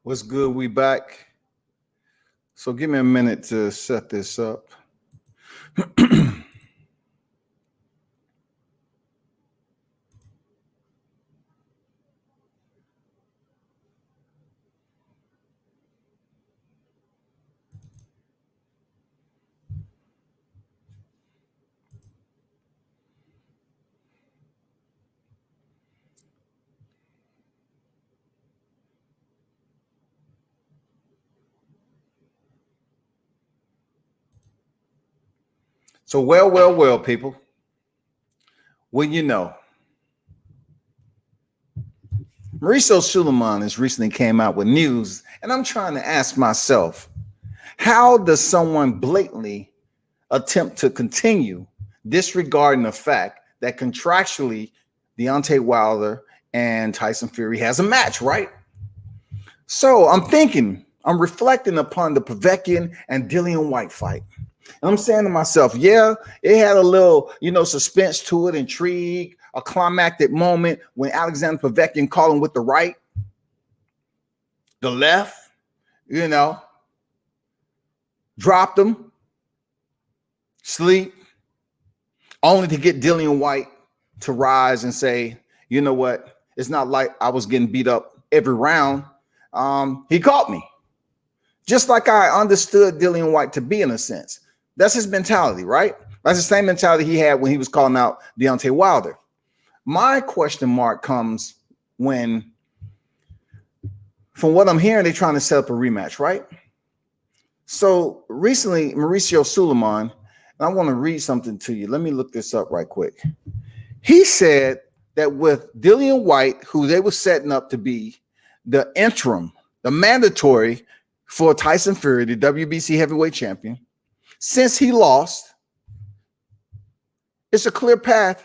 What's good? We back. So give me a minute to set this up. So well, people. Well, Mauricio Suliman has recently came out with news, and I'm trying to ask myself, how does someone blatantly attempt to continue disregarding the fact that contractually Deontay Wilder and Tyson Fury has a match, right? So I'm reflecting upon the Povetkin and Dillian Whyte fight. And I'm saying to myself, yeah, it had a little, suspense to it, intrigue, a climactic moment when Alexander Povetkin called him with the right, the left, dropped him, sleep, only to get Dillian Whyte to rise and say, you know what? It's not like I was getting beat up every round. He caught me. Just like I understood Dillian Whyte to be in a sense. That's his mentality, right? That's the same mentality he had when he was calling out Deontay Wilder. My question mark comes when, from what I'm hearing, they're trying to set up a rematch, right? So recently, Mauricio Suliman, and I want to read something to you. Let me look this up right quick. He said that with Dillian Whyte, who they were setting up to be the interim, the mandatory for Tyson Fury, the WBC heavyweight champion, since he lost, it's a clear path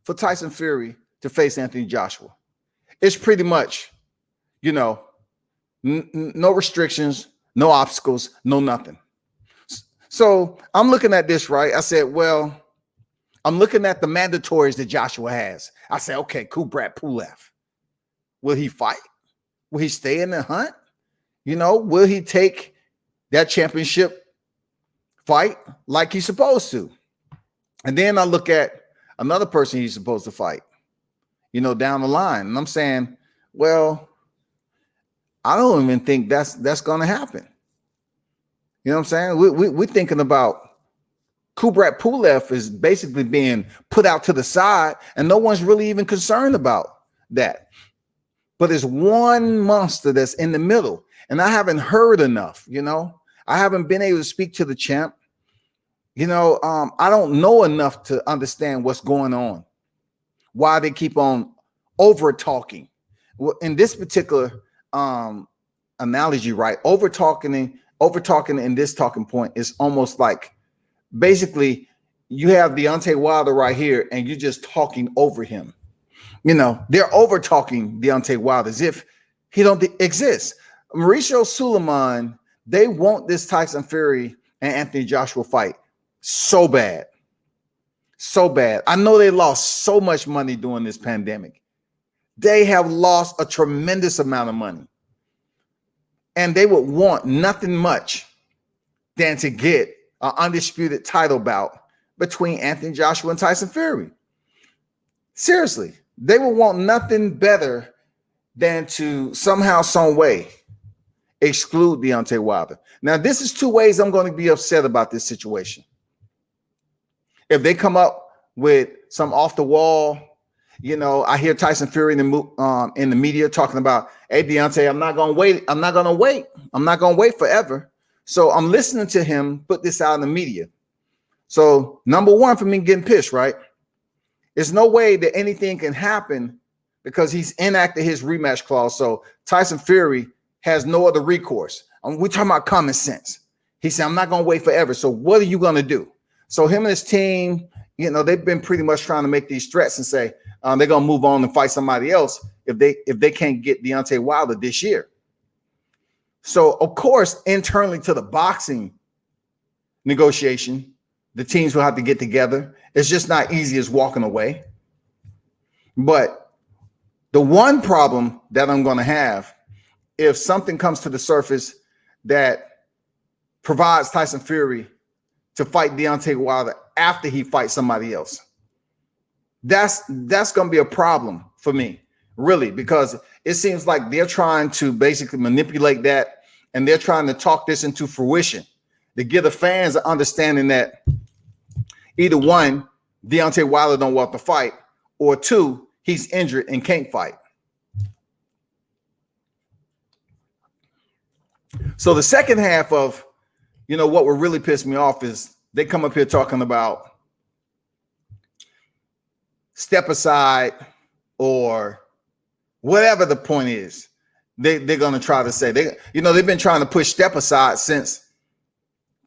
for Tyson Fury to face Anthony Joshua. It's pretty much, no restrictions, no obstacles, no nothing. So I'm looking at this, right? I said, well, I'm looking at the mandatories that Joshua has. I said, okay, Kubrat Pulev. Will he fight? Will he stay in the hunt? Will he take that championship fight like he's supposed to? And then I look at another person he's supposed to fight, down the line. And I'm saying, well, I don't even think that's going to happen. You know what I'm saying? We're thinking about Kubrat Pulev is basically being put out to the side, and no one's really even concerned about that. But there's one monster that's in the middle, and I haven't heard enough. I haven't been able to speak to the champ. I don't know enough to understand what's going on, why they keep on over talking. Well, in this particular analogy, right? Over talking in this talking point is almost like basically you have Deontay Wilder right here, and you're just talking over him. They're over talking Deontay Wilder as if he don't exist. Mauricio Suliman, they want this Tyson Fury and Anthony Joshua fight so bad. So bad. I know they lost so much money during this pandemic. They have lost a tremendous amount of money. And they would want nothing much than to get an undisputed title bout between Anthony Joshua and Tyson Fury. Seriously, they would want nothing better than to somehow, some way exclude Deontay Wilder. Now, this is two ways I'm going to be upset about this situation. If they come up with some off the wall, I hear Tyson Fury in the media talking about, hey, Deontay, I'm not going to wait. I'm not going to wait forever. So I'm listening to him put this out in the media. So number one, for me getting pissed, right? There's no way that anything can happen because he's enacted his rematch clause. So Tyson Fury has no other recourse. We're talking about common sense. He said, I'm not going to wait forever. So what are you going to do? So him and his team, they've been pretty much trying to make these threats and say they're going to move on and fight somebody else if they can't get Deontay Wilder this year. So, of course, internally to the boxing negotiation, the teams will have to get together. It's just not easy as walking away. But the one problem that I'm going to have if something comes to the surface that provides Tyson Fury to fight Deontay Wilder after he fights somebody else. That's going to be a problem for me, really, because it seems like they're trying to basically manipulate that, and they're trying to talk this into fruition to give the fans an understanding that either one, Deontay Wilder don't want to fight, or two, he's injured and can't fight. So the second half of, what would really piss me off is they come up here talking about step aside or whatever the point is. They're going to try to say, they've been trying to push step aside since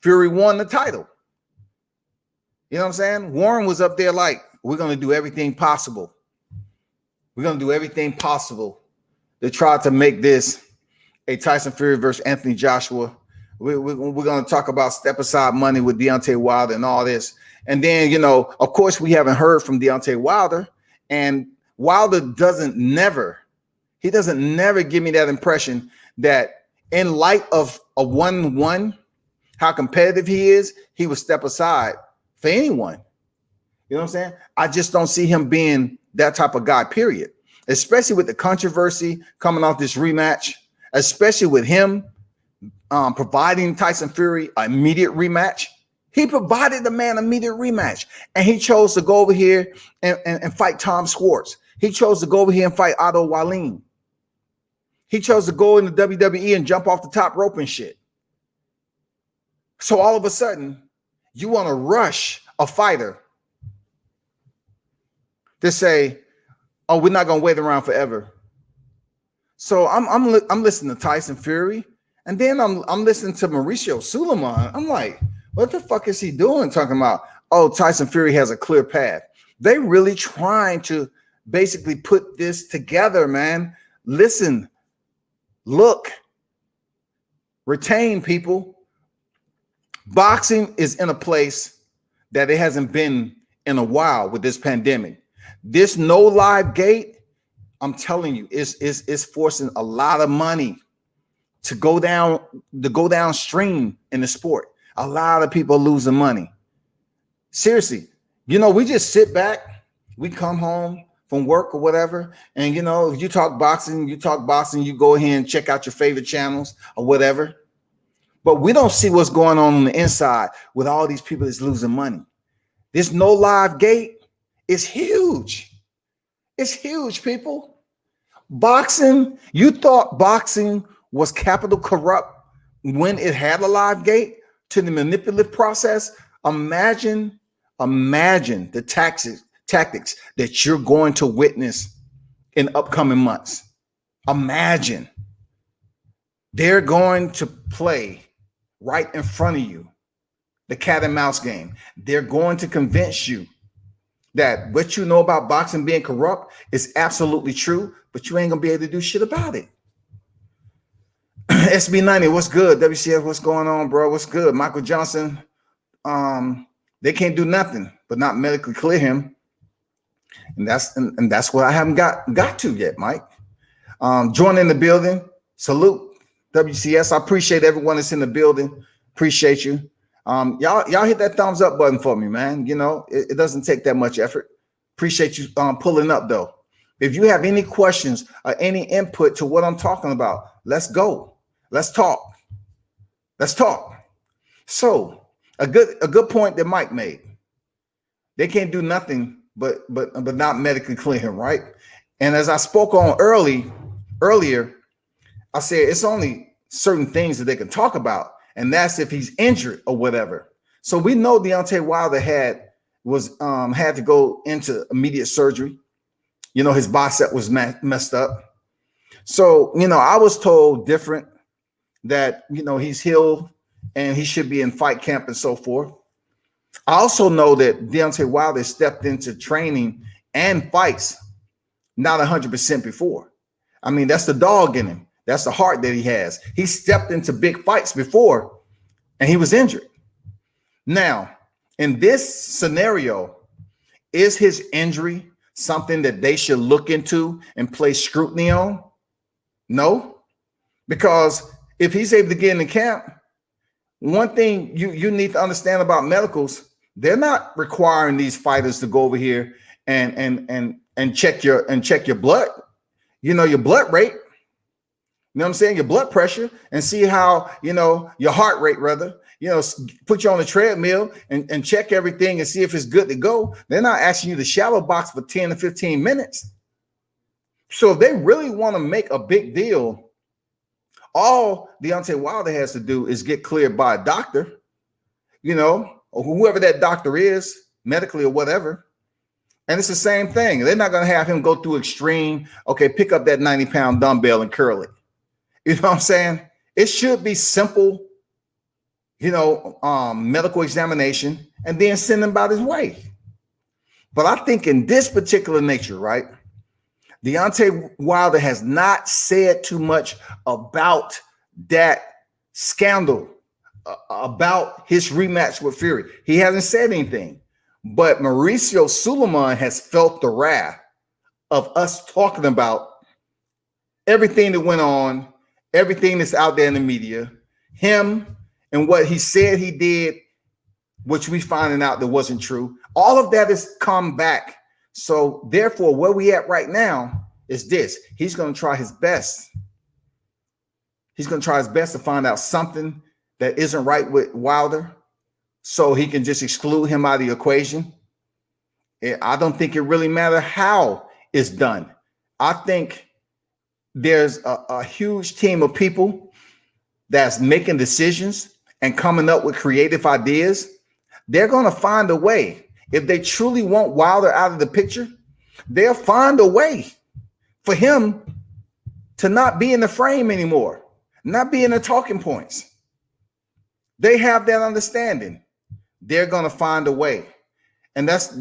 Fury won the title. You know what I'm saying? Warren was up there like, we're going to do everything possible. We're going to do everything possible to try to make this a Tyson Fury versus Anthony Joshua. We're going to talk about step aside money with Deontay Wilder and all this. And then, of course, we haven't heard from Deontay Wilder, and Wilder doesn't never give me that impression that in light of a 1-1, how competitive he is, he would step aside for anyone. You know what I'm saying? I just don't see him being that type of guy, period. Especially with the controversy coming off this rematch, especially with him providing Tyson Fury an immediate rematch. He provided the man an immediate rematch, and he chose to go over here and fight Tom Schwartz. He chose to go over here and fight Otto Wallin. He chose to go into WWE and jump off the top rope and shit. So all of a sudden, you want to rush a fighter to say, "Oh, we're not gonna wait around forever." So I'm listening to Tyson Fury, and then I'm listening to Mauricio Suliman. I'm like, what the fuck is he doing? Talking about, oh, Tyson Fury has a clear path. They really trying to basically put this together, man. Listen, look, retain, people. Boxing is in a place that it hasn't been in a while with this pandemic. This no live gate, I'm telling you, is forcing a lot of money to go downstream in the sport. A lot of people losing money. Seriously, we just sit back, we come home from work or whatever, and if you talk boxing, you go ahead and check out your favorite channels or whatever. But we don't see what's going on the inside with all these people that's losing money. This no live gate is huge. It's huge, people. Boxing, you thought boxing was capital corrupt when it had a live gate to the manipulative process. Imagine the tactics that you're going to witness in upcoming months. Imagine they're going to play right in front of you the cat and mouse game. They're going to convince you that what you know about boxing being corrupt is absolutely true, but you ain't gonna be able to do shit about it. SB90, what's good? WCF, what's going on, bro? What's good? Michael Johnson, they can't do nothing but not medically clear him, and that's what I haven't got to yet, Mike. Joining the building, salute WCS. I appreciate everyone that's in the building. Appreciate you. Y'all hit that thumbs up button for me, man. It doesn't take that much effort. Appreciate you pulling up, though. If you have any questions or any input to what I'm talking about, let's go. Let's talk. So a good point that Mike made. They can't do nothing but not medically clear him, right? And as I spoke on earlier, I said it's only certain things that they can talk about, and that's if he's injured or whatever. So we know Deontay Wilder had to go into immediate surgery. His bicep was messed up. So, I was told different that, he's healed and he should be in fight camp and so forth. I also know that Deontay Wilder stepped into training and fights not 100% before. I mean, that's the dog in him. That's the heart that he has. He stepped into big fights before and he was injured. Now, in this scenario, is his injury something that they should look into and place scrutiny on? No, Because if he's able to get in the camp, one thing you need to understand about medicals, they're not requiring these fighters to go over here and check your blood, your blood rate. You know what I'm saying? Your blood pressure, and see how, your heart rate, rather, put you on the treadmill and check everything and see if it's good to go. They're not asking you to shadow box for 10 to 15 minutes. So if they really want to make a big deal, all Deontay Wilder has to do is get cleared by a doctor, or whoever that doctor is, medically or whatever. And it's the same thing. They're not going to have him go through extreme, okay, pick up that 90-pound dumbbell and curl it. You know what I'm saying? It should be simple, medical examination, and then send him about his way. But I think in this particular nature, right, Deontay Wilder has not said too much about that scandal, about his rematch with Fury. He hasn't said anything. But Mauricio Suliman has felt the wrath of us talking about everything that went on, everything that's out there in the media, him and what he said he did, which we finding out that wasn't true. All of that has come back. So therefore, where we at right now is this. He's going to try his best. He's going to try his best to find out something that isn't right with Wilder so he can just exclude him out of the equation. I don't think it really matters how it's done. I think there's a huge team of people that's making decisions and coming up with creative ideas. They're going to find a way. If they truly want Wilder out of the picture, they'll find a way for him to not be in the frame anymore, not be in the talking points. They have that understanding. They're going to find a way. And that's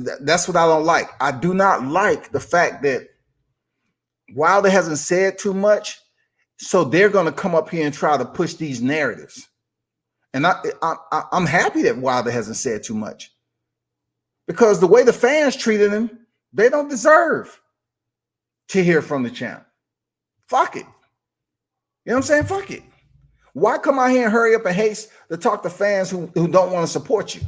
what I don't like. I do not like the fact that Wilder hasn't said too much, so they're going to come up here and try to push these narratives. And I'm happy that Wilder hasn't said too much, because the way the fans treated him, they don't deserve to hear from the champ. Fuck it. You know what I'm saying? Fuck it. Why come out here and hurry up and haste to talk to fans who don't want to support you?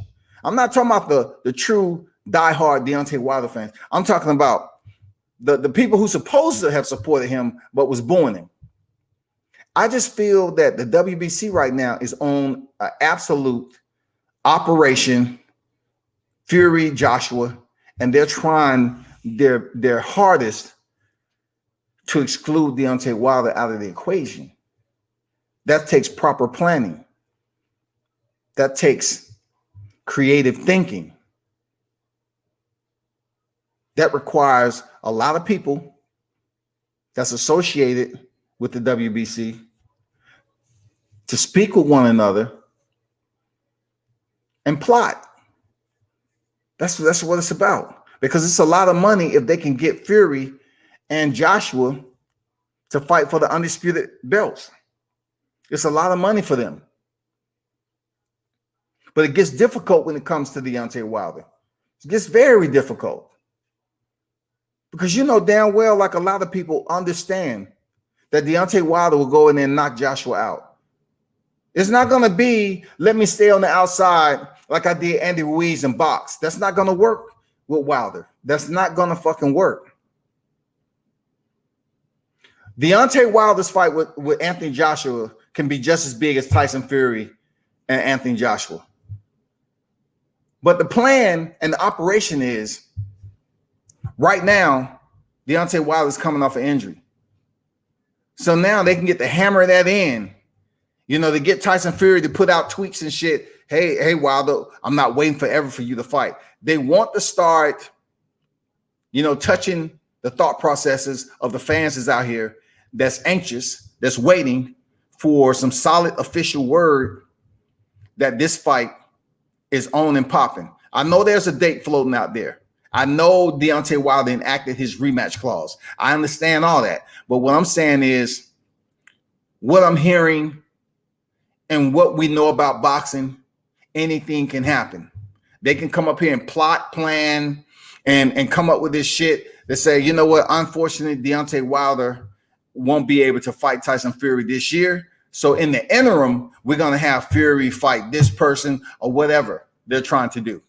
I'm not talking about the true diehard Deontay Wilder fans. I'm talking about the people who supposed to have supported him but was booing him. I just feel that the WBC right now is on an absolute operation Fury Joshua, and they're trying their hardest to exclude Deontay Wilder out of the equation. That takes proper planning. That takes creative thinking. That requires a lot of people that's associated with the WBC to speak with one another and plot. That's what it's about, because it's a lot of money if they can get Fury and Joshua to fight for the undisputed belts. It's a lot of money for them. But it gets difficult when it comes to Deontay Wilder. It gets very difficult. Because you know damn well, like a lot of people understand, that Deontay Wilder will go in there and knock Joshua out. It's not going to be, let me stay on the outside like I did Andy Ruiz in box. That's not going to work with Wilder. That's not going to fucking work. Deontay Wilder's fight with Anthony Joshua can be just as big as Tyson Fury and Anthony Joshua. But the plan and the operation is, right now, Deontay Wilder's coming off an injury. So now they can get to hammer that in, to get Tyson Fury to put out tweets and shit. Hey, Wilder, I'm not waiting forever for you to fight. They want to start, touching the thought processes of the fans that's out here that's anxious, that's waiting for some solid official word that this fight is on and popping. I know there's a date floating out there. I know Deontay Wilder enacted his rematch clause. I understand all that. But what I'm saying is, what I'm hearing and what we know about boxing, anything can happen. They can come up here and plot, plan, and come up with this shit that say, you know what, unfortunately, Deontay Wilder won't be able to fight Tyson Fury this year. So in the interim, we're going to have Fury fight this person or whatever they're trying to do.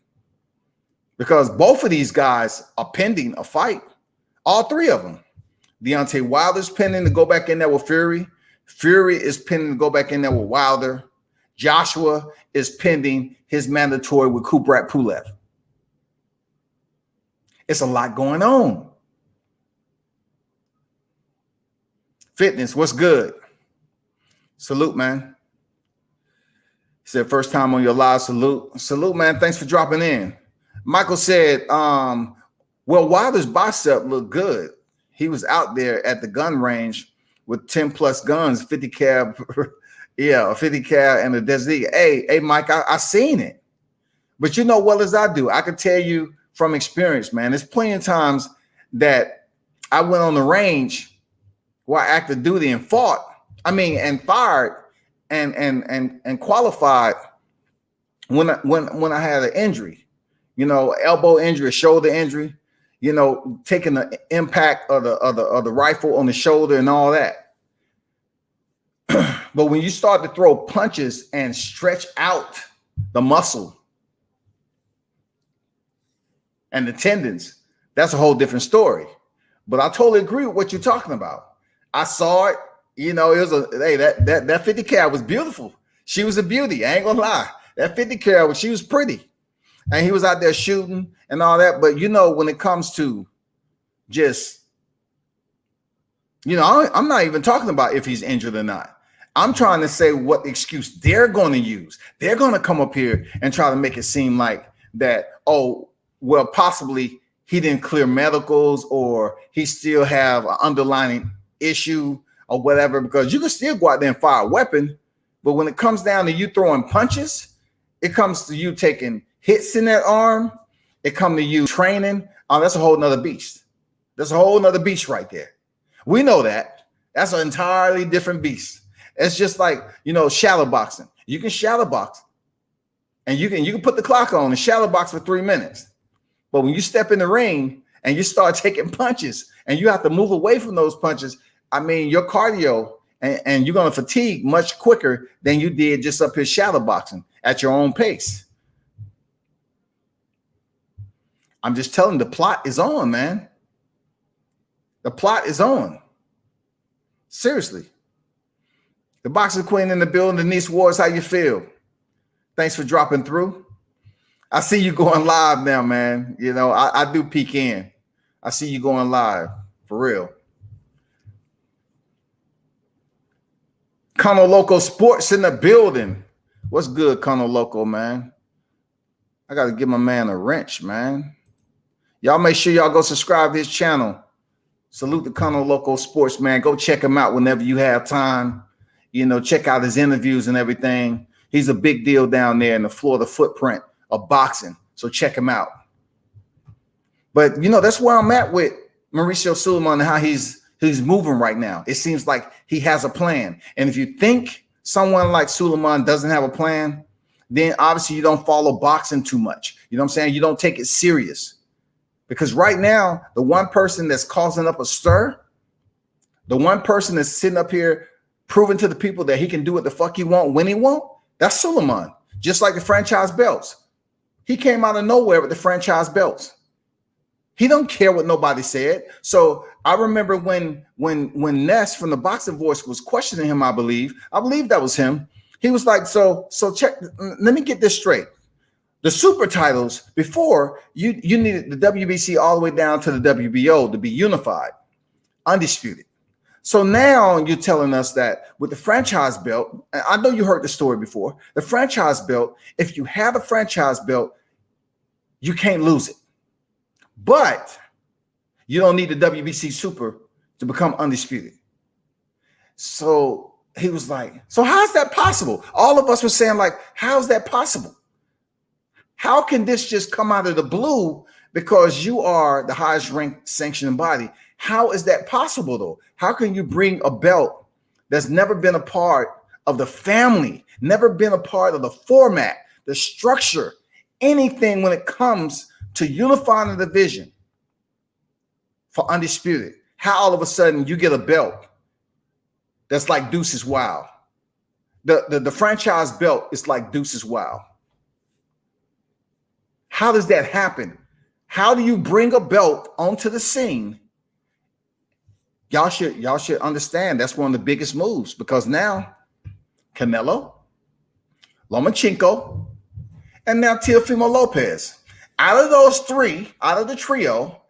Because both of these guys are pending a fight. All three of them. Deontay Wilder's pending to go back in there with Fury. Fury is pending to go back in there with Wilder. Joshua is pending his mandatory with Kubrat Pulev. It's a lot going on. Fitness, what's good? Salute, man. He said, first time on your live, salute. Salute, man. Thanks for dropping in. Michael said, well, Wilder's bicep looked good. He was out there at the gun range with 10 plus guns, 50 cal, yeah, 50 cal and a Desert. Hey, Mike, I seen it. But you know well as I do, I can tell you from experience, man, there's plenty of times that I went on the range while active duty and fought, and fired and qualified when I had an injury, elbow injury, shoulder injury, taking the impact of the rifle on the shoulder and all that. But when you start to throw punches and stretch out the muscle and the tendons, that's a whole different story. But I totally agree with what you're talking about. I saw it. It was that 50 cal was beautiful. She was a beauty. I ain't gonna lie. That 50 cal, she was pretty. And he was out there shooting and all that. But when it comes to just, I'm not even talking about if he's injured or not. I'm trying to say what excuse they're going to use. They're going to come up here and try to make it seem like that, possibly he didn't clear medicals or he still have an underlying issue or whatever, because you can still go out there and fire a weapon. But when it comes down to you throwing punches, it comes to you taking hits in that arm, it comes to you training. Oh, that's a whole nother beast. That's a whole nother beast right there. We know that. That's an entirely different beast. It's just like, shadow boxing. You can shadow box and you can put the clock on and shadow box for 3 minutes. But when you step in the ring and you start taking punches and you have to move away from those punches, your cardio and you're going to fatigue much quicker than you did just up here shadow boxing at your own pace. I'm just telling you, the plot is on, man. The plot is on. Seriously. The boxing queen in the building, Denise Wars, how you feel? Thanks for dropping through. I see you going live now, man. I do peek in. I see you going live, for real. Cono Loco Sports in the building. What's good, Cono Loco, man? I got to give my man a wrench, man. Y'all make sure y'all go subscribe to his channel. Salute the Cono Loco Sports, man. Go check him out whenever you have time. Check out his interviews and everything. He's a big deal down there in the Florida footprint of boxing. So check him out. But, that's where I'm at with Mauricio Suliman and how he's moving right now. It seems like he has a plan. And if you think someone like Suliman doesn't have a plan, then obviously you don't follow boxing too much. You know what I'm saying? You don't take it serious. Because right now, the one person that's causing up a stir, the one person that's sitting up here proving to the people that he can do what the fuck he want when he want, that's Suliman. Just like the franchise belts. He came out of nowhere with the franchise belts. He don't care what nobody said. So I remember when Ness from the Boxing Voice was questioning him, I believe that was him. He was like, so check, let me get this straight. The super titles before you needed the WBC all the way down to the WBO to be unified, undisputed. So now you're telling us that with the franchise belt, and I know you heard the story before, the franchise belt, if you have a franchise belt, you can't lose it. But you don't need the WBC super to become undisputed. So he was like, so how's that possible? All of us were saying, like, how's that possible? How can this just come out of the blue because you are the highest ranked sanctioning body? How is that possible, though? How can you bring a belt that's never been a part of the family, never been a part of the format, the structure, anything when it comes to unifying the division for undisputed? How all of a sudden you get a belt that's like Deuce's Wild. The franchise belt is like Deuce's Wild. How does that happen? How do you bring a belt onto the scene? Y'all should understand that's one of the biggest moves, because now Canelo, Lomachenko, and now Teofimo Lopez. Out of those three, out of the trio,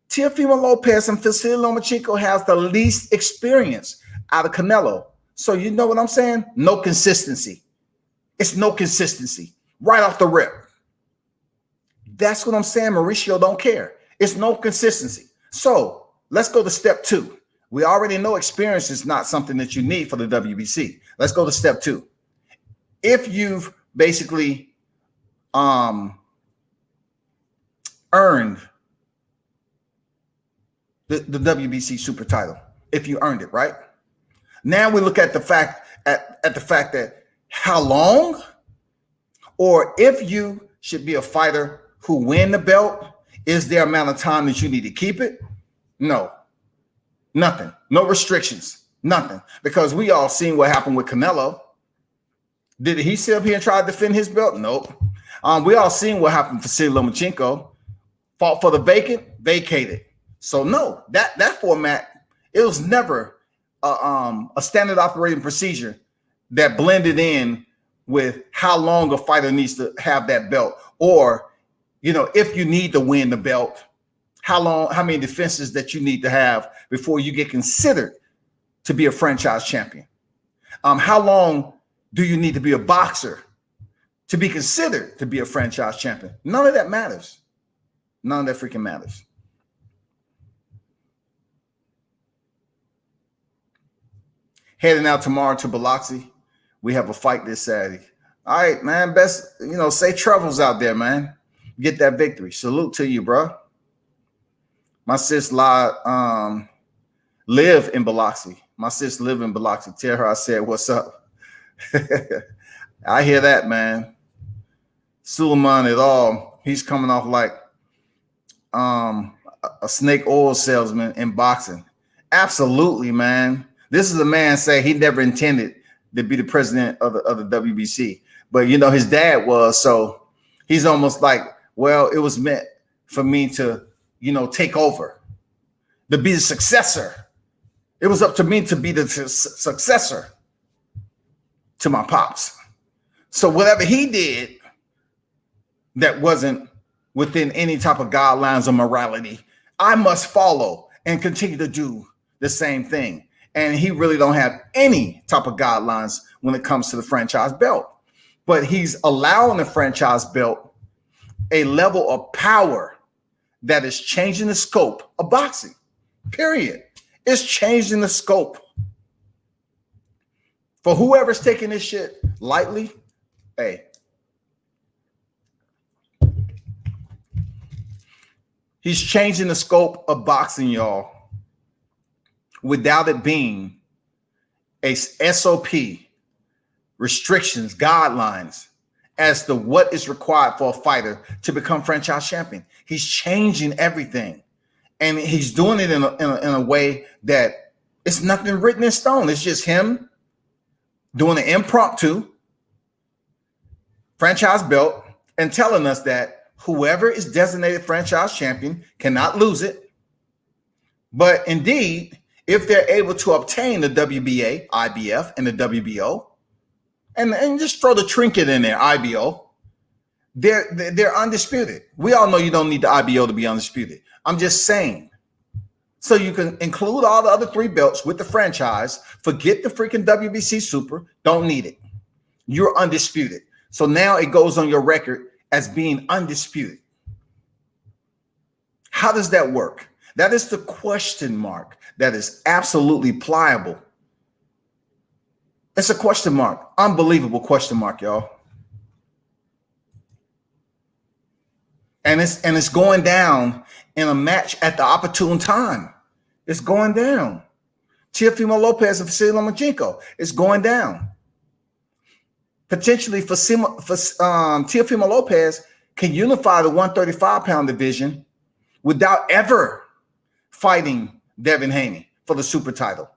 Teofimo Lopez and Vasily Lomachenko has the least experience out of Canelo. So you know what I'm saying? No consistency. It's no consistency right off the rip. That's what I'm saying. Mauricio don't care. It's no consistency. So let's go to step 2. We already know experience is not something that you need for the WBC. Let's go to step 2. If you've basically earned the WBC super title, if you earned it, right? Now we look at the fact that how long, or if you should be a fighter who win the belt, is there amount of time that you need to keep it? No, nothing, no restrictions, nothing, because we all seen what happened with Canelo. Did he sit up here and try to defend his belt? Nope. We all seen what happened for Vasily Lomachenko. Fought for the vacant, vacated. So no, that format, it was never a standard operating procedure that blended in with how long a fighter needs to have that belt, or, you know, if you need to win the belt, how many defenses that you need to have before you get considered to be a franchise champion. How long do you need to be a boxer to be considered to be a franchise champion? None of that matters. None of that freaking matters. Heading out tomorrow to Biloxi. We have a fight this Saturday. All right, man. Best, safe travels out there, man. Get that victory. Salute to you, bro. My sis live in Biloxi. My sis live in Biloxi. Tell her I said, what's up? I hear that, man. Suliman at all. He's coming off like a snake oil salesman in boxing. Absolutely, man. This is a man say he never intended to be the president of the WBC, but his dad was, so he's almost like, well, it was meant for me to, take over, to be the successor. It was up to me to be the successor to my pops. So whatever he did that wasn't within any type of guidelines or morality, I must follow and continue to do the same thing. And he really don't have any type of guidelines when it comes to the franchise belt. But he's allowing the franchise belt a level of power that is changing the scope of boxing, period. It's changing the scope. For whoever's taking this shit lightly, hey, he's changing the scope of boxing, y'all, without it being a SOP, restrictions, guidelines as to what is required for a fighter to become franchise champion. He's changing everything, and he's doing it in a way that it's nothing written in stone. It's just him doing an impromptu franchise belt and telling us that whoever is designated franchise champion cannot lose it. But indeed, if they're able to obtain the WBA, IBF, and the WBO, and just throw the trinket in there, IBO, they're undisputed. We all know you don't need the IBO to be undisputed. I'm just saying. So you can include all the other 3 belts with the franchise. Forget the freaking WBC Super. Don't need it. You're undisputed. So now it goes on your record as being undisputed. How does that work? That is the question mark that is absolutely pliable. It's a question mark. Unbelievable question mark, y'all. And it's going down in a match at the opportune time. It's going down. Teofimo Lopez and Vasily Lomachenko. It's going down. Potentially for Teofimo Lopez can unify the 135-pound division without ever fighting Devin Haney for the super title.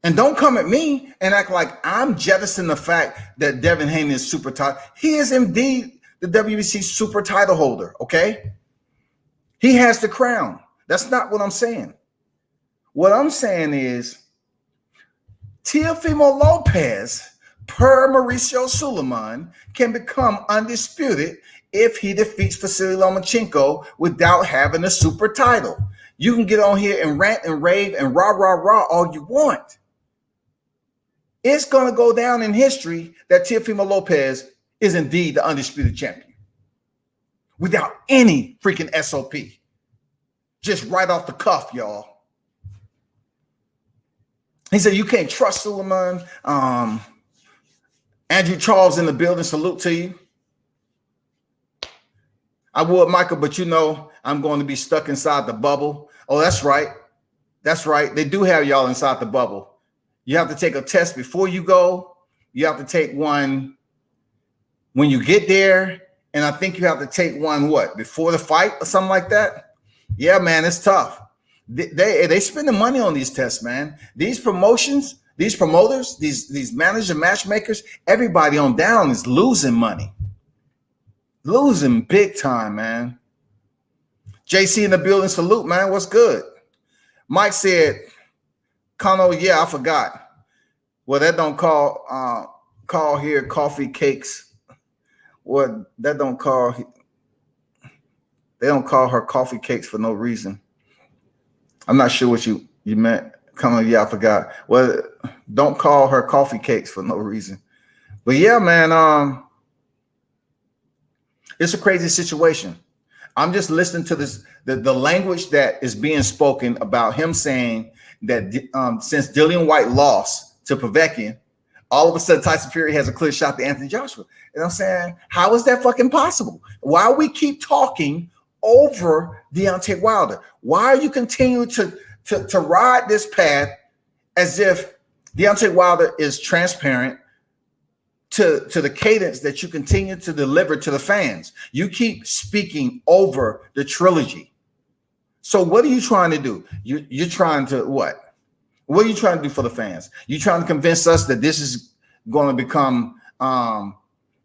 And don't come at me and act like I'm jettisoning the fact that Devin Haney is super title. He is indeed the WBC super title holder, okay? He has the crown. That's not what I'm saying. What I'm saying is Teofimo Lopez, per Mauricio Suliman, can become undisputed if he defeats Vasily Lomachenko without having a super title. You can get on here and rant and rave and rah, rah, rah all you want. It's going to go down in history that Teofimo Lopez is indeed the undisputed champion without any freaking SOP. Just right off the cuff, y'all. He said, you can't trust Suliman. Andrew Charles in the building. Salute to you. I would, Michael, but you know I'm going to be stuck inside the bubble. Oh, that's right. That's right. They do have y'all inside the bubble. You have to take a test before you go. You have to take one when you get there. And I think you have to take one, what, before the fight or something like that? Yeah, man, it's tough. They spend the money on these tests, man. These promotions, these promoters, these manager matchmakers, everybody on down is losing money. Losing big time, man. JC in the building, salute, man. What's good? Mike said, Connell, yeah, I forgot. Well, that don't call here coffee cakes. What that don't call, they don't call her coffee cakes for no reason. I'm not sure what you meant. Connell, yeah, I forgot. Well, don't call her coffee cakes for no reason. But yeah, man, it's a crazy situation. I'm just listening to this, the language that is being spoken about him saying that since Dillian Whyte lost to Povetkin, all of a sudden Tyson Fury has a clear shot to Anthony Joshua. And I'm saying, how is that fucking possible? Why we keep talking over Deontay Wilder? Why are you continuing to ride this path as if Deontay Wilder is transparent to the cadence that you continue to deliver to the fans? You keep speaking over the trilogy. So what are you trying to do? You're trying to what? What are you trying to do for the fans? You trying to convince us that this is going to become,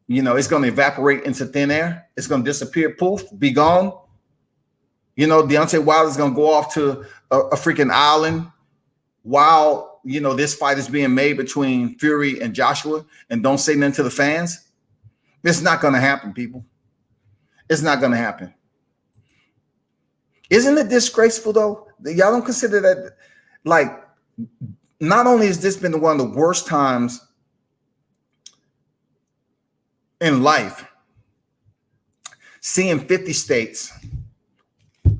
it's going to evaporate into thin air. It's going to disappear, poof, be gone. Deontay Wilder is going to go off to a freaking island while, this fight is being made between Fury and Joshua, and don't say nothing to the fans. It's not going to happen, people. It's not going to happen. Isn't it disgraceful, though? Y'all don't consider that, like, not only has this been one of the worst times in life, seeing 50 states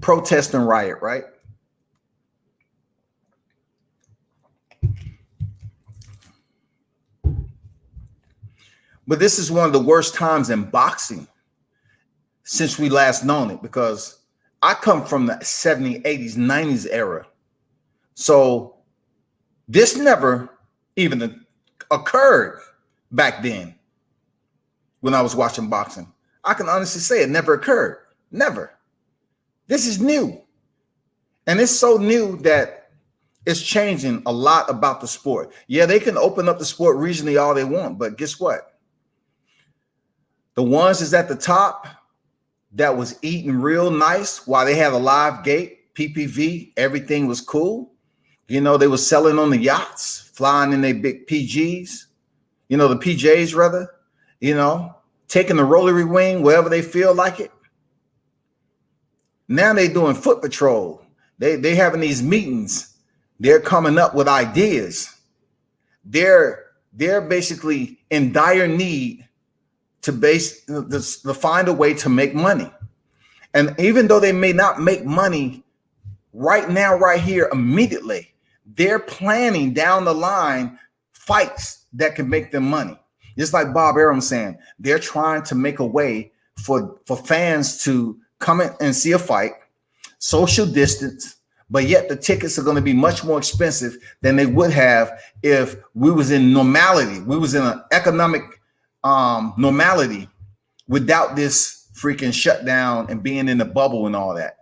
protest and riot, right? But this is one of the worst times in boxing since we last known it, because I come from the 70s, 80s, 90s era. So this never even occurred back then when I was watching boxing. I can honestly say it never occurred. Never. This is new. And it's so new that it's changing a lot about the sport. Yeah, they can open up the sport regionally all they want, but guess what? The ones is at the top that was eating real nice while they had a live gate, PPV, everything was cool. They were selling on the yachts, flying in their big PGs, the PJs rather, taking the rotary wing wherever they feel like it. Now they're doing foot patrol. They having these meetings. They're coming up with ideas. They're basically in dire need to find a way to make money. And even though they may not make money right now, right here, immediately, they're planning down the line fights that can make them money. Just like Bob Arum saying, they're trying to make a way for fans to come in and see a fight, social distance, but yet the tickets are going to be much more expensive than they would have if we was in normality. We was in an economic normality without this freaking shutdown and being in the bubble and all that.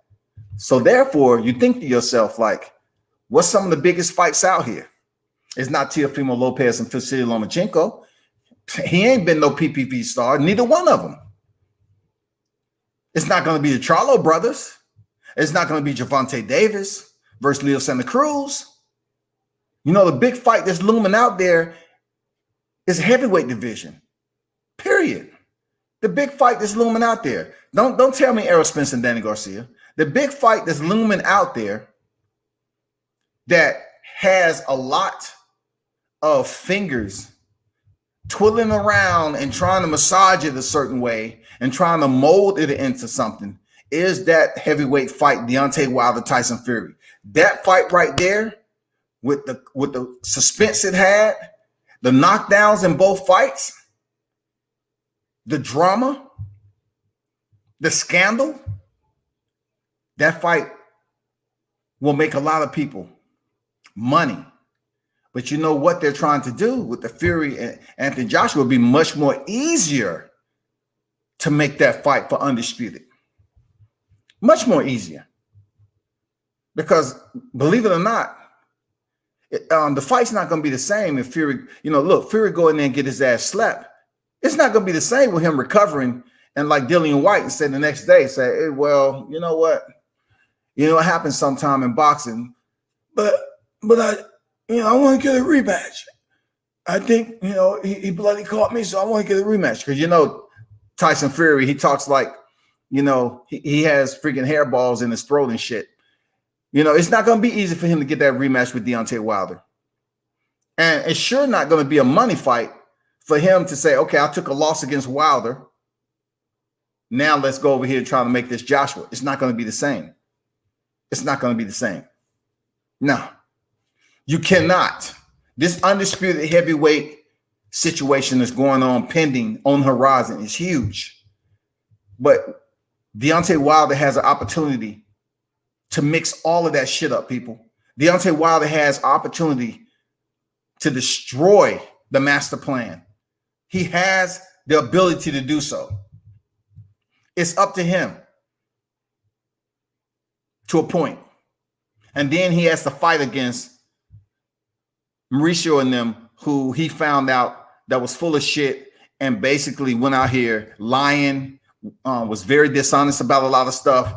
So therefore, you think to yourself, like, what's some of the biggest fights out here? It's not Teofimo Lopez and Vasily Lomachenko. He ain't been no PPV star, neither one of them. It's not going to be the Charlo brothers. It's not going to be Gervonta Davis versus Leo Santa Cruz. You know, the big fight that's looming out there is heavyweight division, period. The big fight that's looming out there. Don't tell me Errol Spence and Danny Garcia. The big fight that's looming out there that has a lot of fingers twiddling around and trying to massage it a certain way and trying to mold it into something is that heavyweight fight, Deontay Wilder, Tyson Fury. That fight right there, with the suspense it had, the knockdowns in both fights, the drama, the scandal, that fight will make a lot of people money. But you know what they're trying to do with the Fury and Anthony Joshua will be much more easier to make that fight for Undisputed. Much more easier. Because believe it or not, the fight's not going to be the same if Fury, look, Fury go in there and get his ass slapped. It's not going to be the same with him recovering and like Dillian Whyte and say the next day, hey, well, you know what? It happens sometime in boxing, but I want to get a rematch. I think, he bloody caught me, so I want to get a rematch. Because, Tyson Fury, he talks like, he has freaking hairballs in his throat and shit. It's not going to be easy for him to get that rematch with Deontay Wilder. And it's sure not going to be a money fight for him to say, okay, I took a loss against Wilder. Now let's go over here and try to make this Joshua. It's not going to be the same. It's not going to be the same. No, you cannot. This undisputed heavyweight situation that's going on, pending on the horizon, is huge. But Deontay Wilder has an opportunity to mix all of that shit up, people. Deontay Wilder has opportunity to destroy the master plan. He has the ability to do so. It's up to him to a point. And then he has to fight against Mauricio and them, who he found out that was full of shit and basically went out here lying, was very dishonest about a lot of stuff.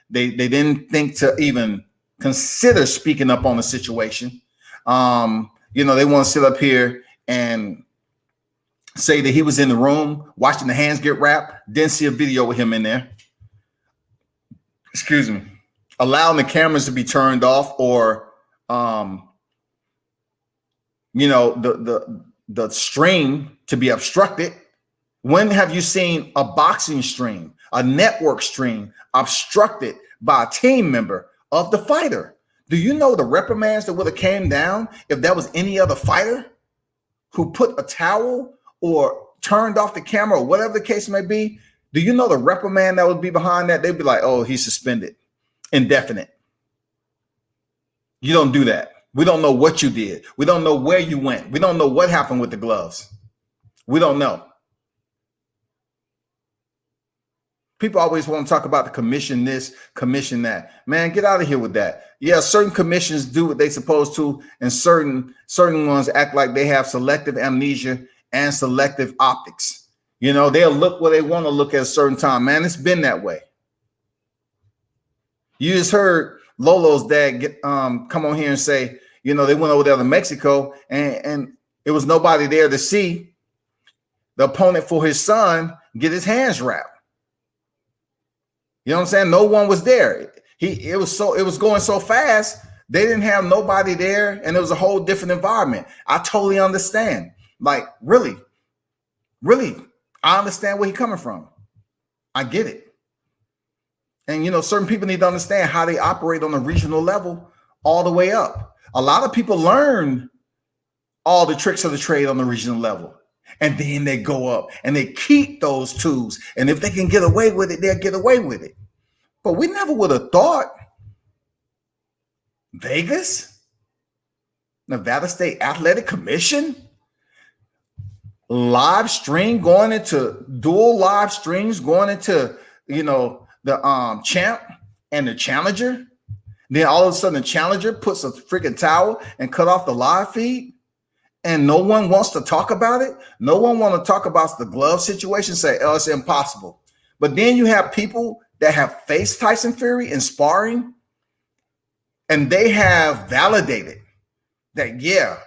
They didn't think to even consider speaking up on the situation. They want to sit up here and say that he was in the room watching the hands get wrapped, didn't see a video with him in there. Excuse me. Allowing the cameras to be turned off, or the stream to be obstructed. When have you seen a boxing stream, a network stream, obstructed by a team member of the fighter? Do you know the reprimands that would have came down if that was any other fighter who put a towel or turned off the camera or whatever the case may be? Do you know the reprimand that would be behind that? They'd be like, oh, he's suspended, indefinite. You don't do that. We don't know what you did. We don't know where you went. We don't know what happened with the gloves. We don't know. People always want to talk about the commission this, commission that. Man, get out of here with that. Yeah, certain commissions do what they're supposed to, and certain ones act like they have selective amnesia and selective optics. They'll look where they want to look at a certain time. Man, it's been that way. You just heard Lolo's dad come on here and say, they went over there to Mexico and it was nobody there to see the opponent for his son get his hands wrapped. You know what I'm saying? No one was there. It was going so fast, they didn't have nobody there, and it was a whole different environment. I totally understand. Like, really, I understand where he's coming from. I get it. And certain people need to understand how they operate on a regional level all the way up. A lot of people learn all the tricks of the trade on the regional level, and then they go up and they keep those tools. And if they can get away with it, they'll get away with it. But we never would have thought Vegas, Nevada State Athletic Commission, live stream going into dual live streams going into, the champ and the challenger. Then all of a sudden the challenger puts a freaking towel and cut off the live feed. and no one wants to talk about it. No one want to talk about the glove situation, say, oh, it's impossible. But then you have people that have faced Tyson Fury in sparring, and they have validated that, yeah,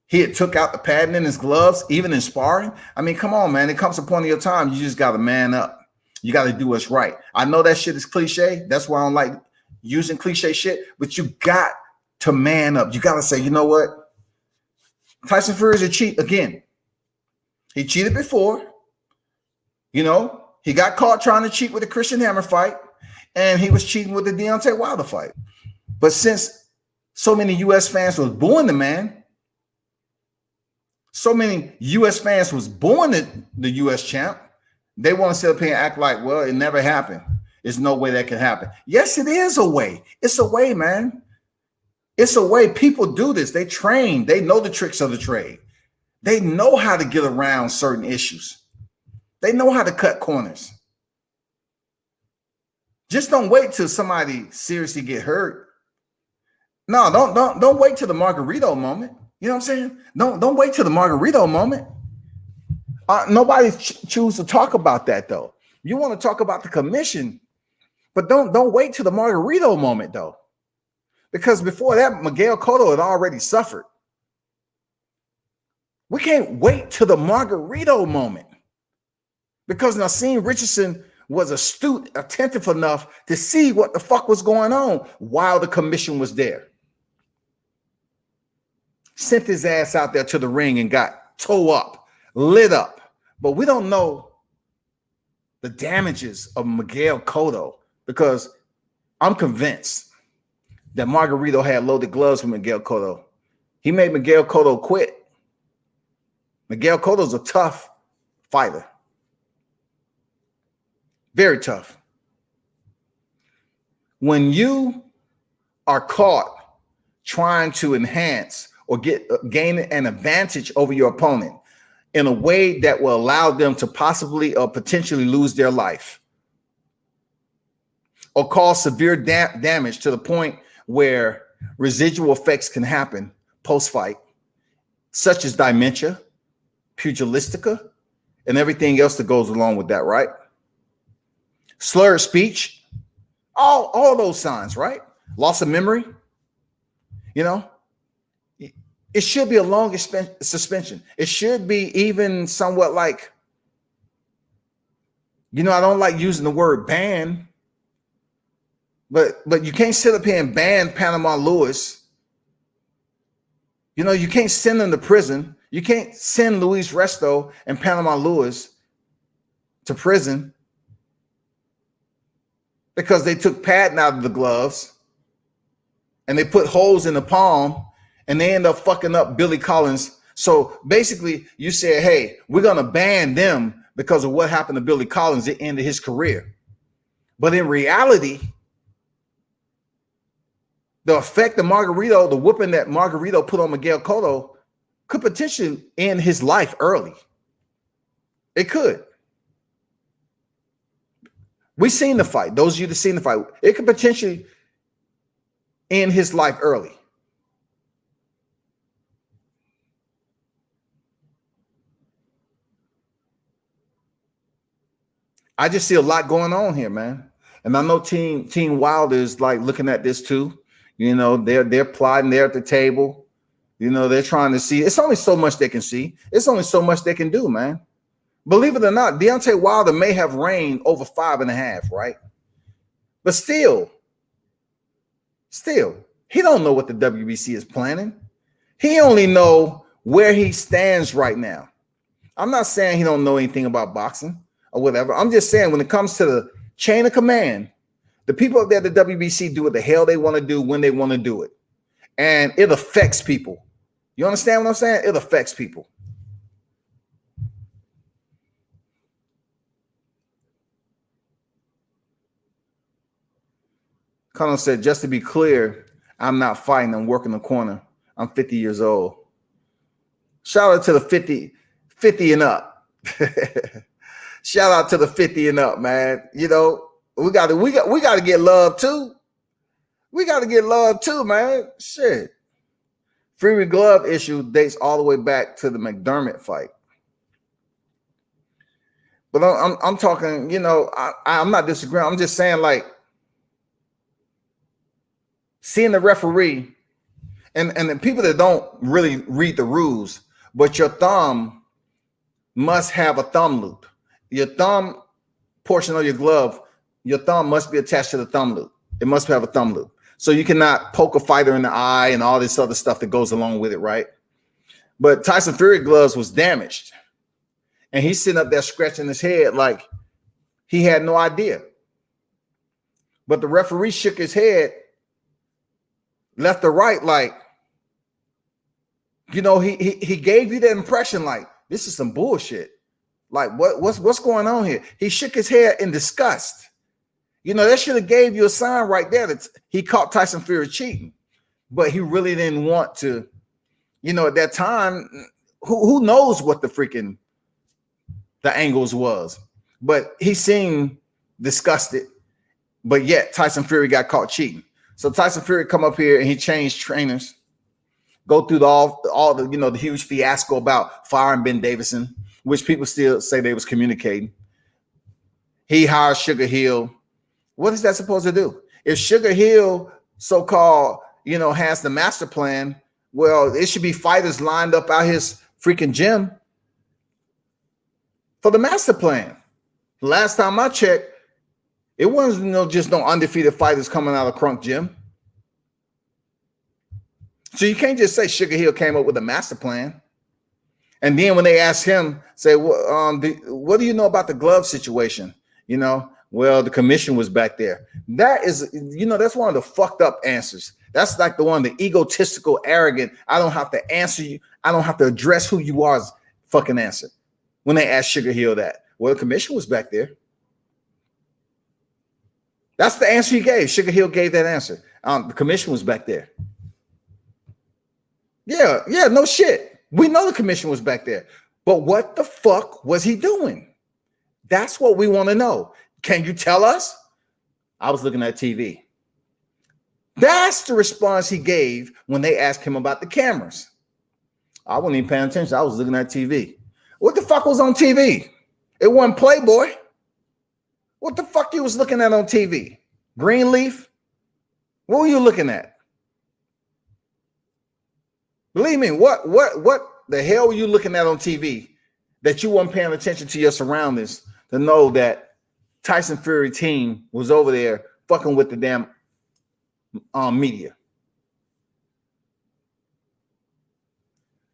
he had took out the padding in his gloves, even in sparring. I mean, come on, man. It comes to a point of your time, you just got to man up. You got to do what's right. I know that shit is cliche. That's why I don't like using cliche shit, but you got to man up. You got to say, you know what? Tyson Fury is a cheat again. He cheated before. You know, he got caught trying to cheat with the Christian Hammer fight, and he was cheating with the Deontay Wilder fight. But since so many U.S. fans was booing the man, so many U.S. fans was booing the U.S. champ, they want to sit up here and act like, well, it never happened. There's no way that can happen. Yes, it is a way. It's a way, man. It's a way. People do this. They train. They know the tricks of the trade. They know how to get around certain issues. They know how to cut corners. Just don't wait till somebody seriously get hurt. No, don't wait till the Margarito moment. You know what I'm saying? Don't wait till the Margarito moment. Nobody choose to talk about that though. You want to talk about the commission, but don't wait till the Margarito moment though. Because before that, Miguel Cotto had already suffered. We can't wait till the Margarito moment. Because Nassim Richardson was astute, attentive enough to see what the fuck was going on while the commission was there. Sent his ass out there to the ring and got toe up, lit up. But we don't know the damages of Miguel Cotto, because I'm convinced that Margarito had loaded gloves with Miguel Cotto. He made Miguel Cotto quit. Miguel Cotto's a tough fighter. Very tough. When you are caught trying to enhance or gain an advantage over your opponent in a way that will allow them to possibly or potentially lose their life or cause severe damage to the point where residual effects can happen post-fight, such as dementia, pugilistica, and everything else that goes along with that, right? Slurred speech, all those signs, right? Loss of memory, you know, it should be a long suspension. It should be even somewhat like, you know, I don't like using the word ban, but you can't sit up here and ban Panama Lewis. You know, you can't send them to prison. You can't send Luis Resto and Panama Lewis to prison because they took padding out of the gloves and they put holes in the palm and they end up fucking up Billy Collins. So basically you said, hey, we're going to ban them because of what happened to Billy Collins at the end of his career. But in reality, the effect of Margarito, the whooping that Margarito put on Miguel Cotto could potentially end his life early. It could. We've seen the fight. Those of you that seen the fight, it could potentially end his life early. I just see a lot going on here, man. And I know Team Wilder is like looking at this too. You know, they're plotting, they're at the table. You know, they're trying to see. It's only so much they can see. It's only so much they can do, man. Believe it or not, Deontay Wilder may have reigned over 5.5, right? But still, he don't know what the WBC is planning. He only know where he stands right now. I'm not saying he don't know anything about boxing or whatever. I'm just saying when it comes to the chain of command, the people up there at the WBC do what the hell they want to do when they want to do it. And it affects people. You understand what I'm saying? It affects people. Colonel said, just to be clear, I'm not fighting. I'm working the corner. I'm 50 years old. Shout out to the 50 and up. Shout out to the 50 and up, man. You know, we got to get love too. We got to get love too, man. Shit. Fury glove issue dates all the way back to the McDermott fight. But I'm talking, you know, I'm not disagreeing. I'm just saying, like, seeing the referee and the people that don't really read the rules, but your thumb must have a thumb loop. Your thumb portion of your glove, your thumb must be attached to the thumb loop. It must have a thumb loop. So you cannot poke a fighter in the eye and all this other stuff that goes along with it, right? But Tyson Fury gloves was damaged. And he's sitting up there scratching his head like he had no idea. But the referee shook his head left or right, like, you know, he gave you that impression like, this is some bullshit. Like, what's going on here? He shook his head in disgust. You know, that should have gave you a sign right there that he caught Tyson Fury cheating. But he really didn't want to, you know, at that time, who knows what the angles was. But he seemed disgusted. But yet Tyson Fury got caught cheating. So Tyson Fury come up here and he changed trainers. Go through all the, you know, the huge fiasco about firing Ben Davison, which people still say they was communicating. He hired Sugar Hill. What is that supposed to do? If Sugar Hill, so-called, you know, has the master plan, well, it should be fighters lined up out his freaking gym for the master plan. The last time I checked, it wasn't just no undefeated fighters coming out of Crunk Gym. So you can't just say Sugar Hill came up with a master plan. And then when they ask him, say, well, what do you know about the glove situation? You know, well, the commission was back there. That is, you know, that's one of the fucked up answers. That's like the one, the egotistical, arrogant, I don't have to answer you. I don't have to address who you are fucking answer. When they asked Sugar Hill that, well, the commission was back there. That's the answer he gave. Sugar Hill gave that answer. The commission was back there. Yeah, no shit. We know the commission was back there. But what the fuck was he doing? That's what we want to know. Can you tell us? I was looking at TV. That's the response he gave when they asked him about the cameras. I wasn't even paying attention. I was looking at TV. What the fuck was on TV? It wasn't Playboy. What the fuck you was looking at on TV? Greenleaf? What were you looking at? Believe me, what the hell were you looking at on TV that you weren't paying attention to your surroundings to know that Tyson Fury team was over there fucking with the damn media?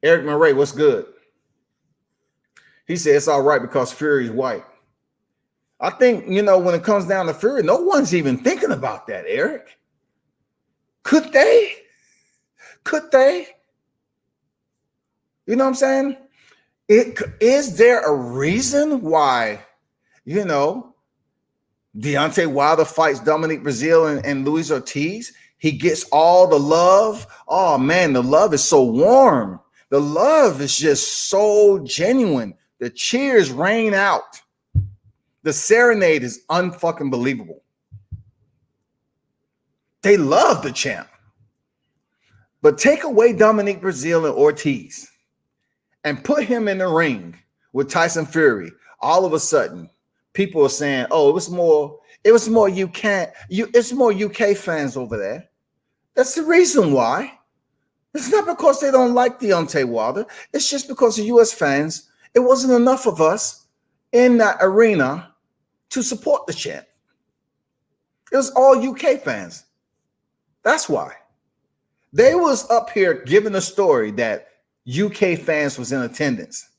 Eric Murray, what's good? He said it's all right because Fury's white. I think, you know, when it comes down to Fury, no one's even thinking about that, Eric. Could they? Could they? You know what I'm saying? Is there a reason why, you know, Deontay Wilder fights Dominic Breazeale and Luis Ortiz? He gets all the love. Oh, man, the love is so warm. The love is just so genuine. The cheers rain out. The serenade is unfucking believable. They love the champ. But take away Dominic Breazeale and Ortiz and put him in the ring with Tyson Fury. All of a sudden, people are saying, "Oh, it's more UK fans over there." That's the reason why. It's not because they don't like Deontay Wilder. It's just because of US fans. It wasn't enough of us in that arena to support the champ. It was all UK fans. That's why. They was up here giving a story that UK fans was in attendance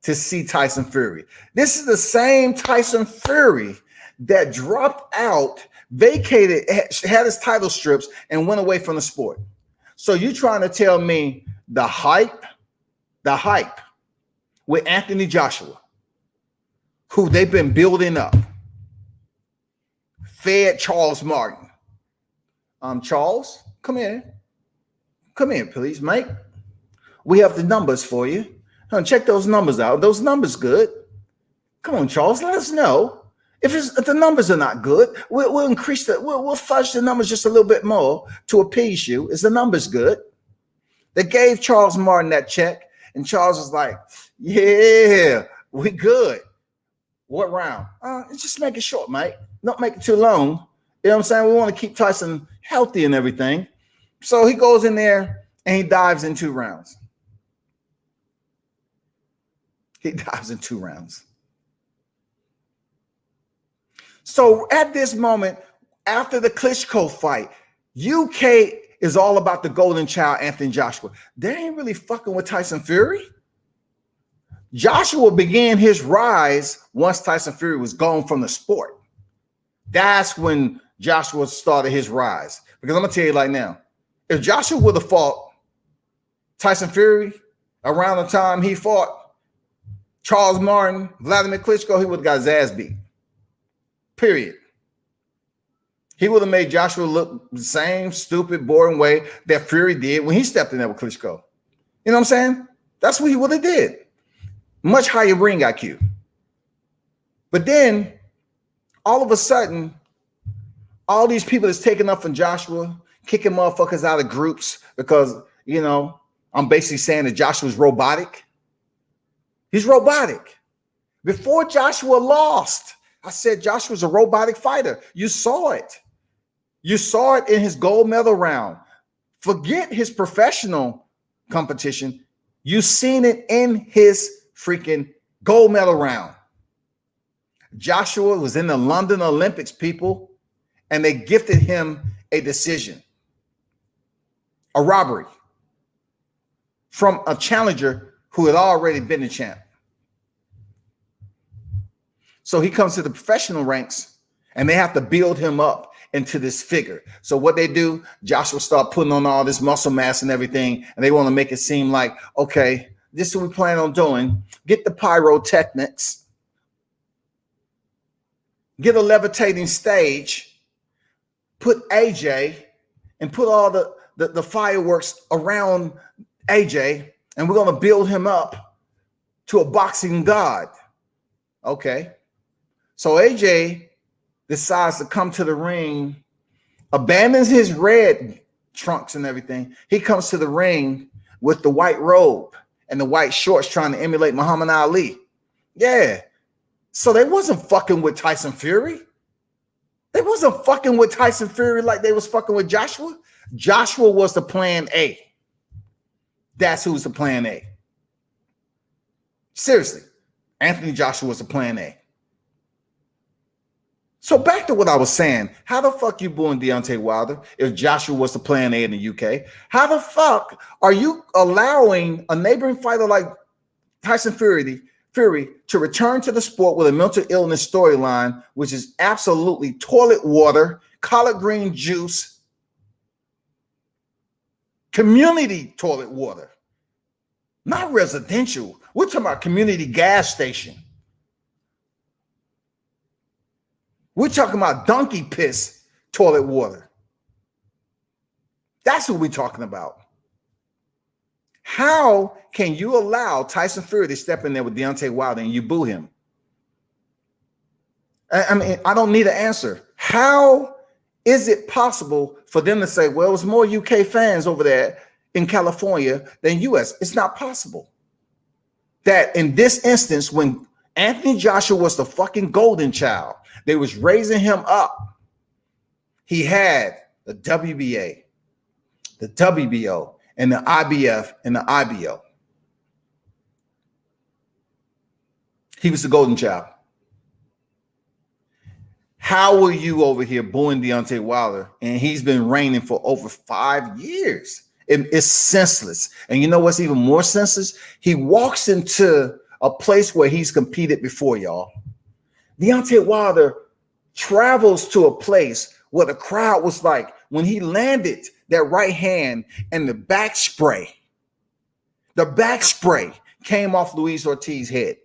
to see Tyson Fury. This is the same Tyson Fury that dropped out, vacated, had his title strips, and went away from the sport. So you trying to tell me the hype with Anthony Joshua, who they've been building up, fed Charles Martin. Charles, come here. Come here, please, Mike. We have the numbers for you. Check those numbers out. Those numbers good. Come on, Charles, let us know. If the numbers are not good, we'll increase we'll fudge the numbers just a little bit more to appease you. Is the numbers good? They gave Charles Martin that check, and Charles was like, yeah, we good. What round? Just make it short, mate. Don't make it too long. You know what I'm saying? We want to keep Tyson healthy and everything. So he goes in there and he dives in 2 rounds. He dives in 2 rounds. So at this moment, after the Klitschko fight, UK is all about the golden child, Anthony Joshua. They ain't really fucking with Tyson Fury. Joshua began his rise once Tyson Fury was gone from the sport. That's when Joshua started his rise. Because I'm going to tell you like now, if Joshua would have fought Tyson Fury around the time he fought Charles Martin, Vladimir Klitschko, he would have got his ass beat. Period. He would have made Joshua look the same stupid, boring way that Fury did when he stepped in there with Klitschko. You know what I'm saying? That's what he would have did. Much higher ring IQ. But then, all of a sudden, all these people that's taking up from Joshua, kicking motherfuckers out of groups because, you know, I'm basically saying that Joshua's robotic. He's robotic. Before Joshua lost, I said Joshua's a robotic fighter. You saw it. You saw it in his gold medal round. Forget his professional competition. You seen it in his freaking gold medal round. Joshua was in the London Olympics, people, and they gifted him a decision, a robbery from a challenger who had already been a champ. So he comes to the professional ranks and they have to build him up into this figure. So what they do, Joshua start putting on all this muscle mass and everything, and they want to make it seem like, okay, this is what we plan on doing. Get the pyrotechnics, get a levitating stage, put AJ and put all the fireworks around AJ, and we're going to build him up to a boxing god. Okay. So AJ decides to come to the ring, abandons his red trunks and everything. He comes to the ring with the white robe and the white shorts trying to emulate Muhammad Ali. Yeah. So they wasn't fucking with Tyson Fury. They wasn't fucking with Tyson Fury like they was fucking with Joshua. Joshua was the plan A. That's who's the plan A. Seriously. Anthony Joshua was the plan A. So back to what I was saying. How the fuck you booing Deontay Wilder if Joshua was the plan A in the UK? How the fuck are you allowing a neighboring fighter like Tyson Fury to return to the sport with a mental illness storyline, which is absolutely toilet water, collard green juice, community toilet water, not residential. We're talking about community gas station. We're talking about donkey piss toilet water. That's what we're talking about. How can you allow Tyson Fury to step in there with Deontay Wilder and you boo him? I mean, I don't need an answer. How is it possible for them to say, well, it's more UK fans over there in California than US? It's not possible. That in this instance, when Anthony Joshua was the fucking golden child, they was raising him up. He had the WBA, the WBO, and the IBF and the IBO. He was the golden child. How are you over here booing Deontay Wilder? And he's been reigning for over 5 years. It's senseless. And you know what's even more senseless? He walks into a place where he's competed before, y'all. Deontay Wilder travels to a place where the crowd was like, when he landed that right hand and the back spray came off Luis Ortiz's head.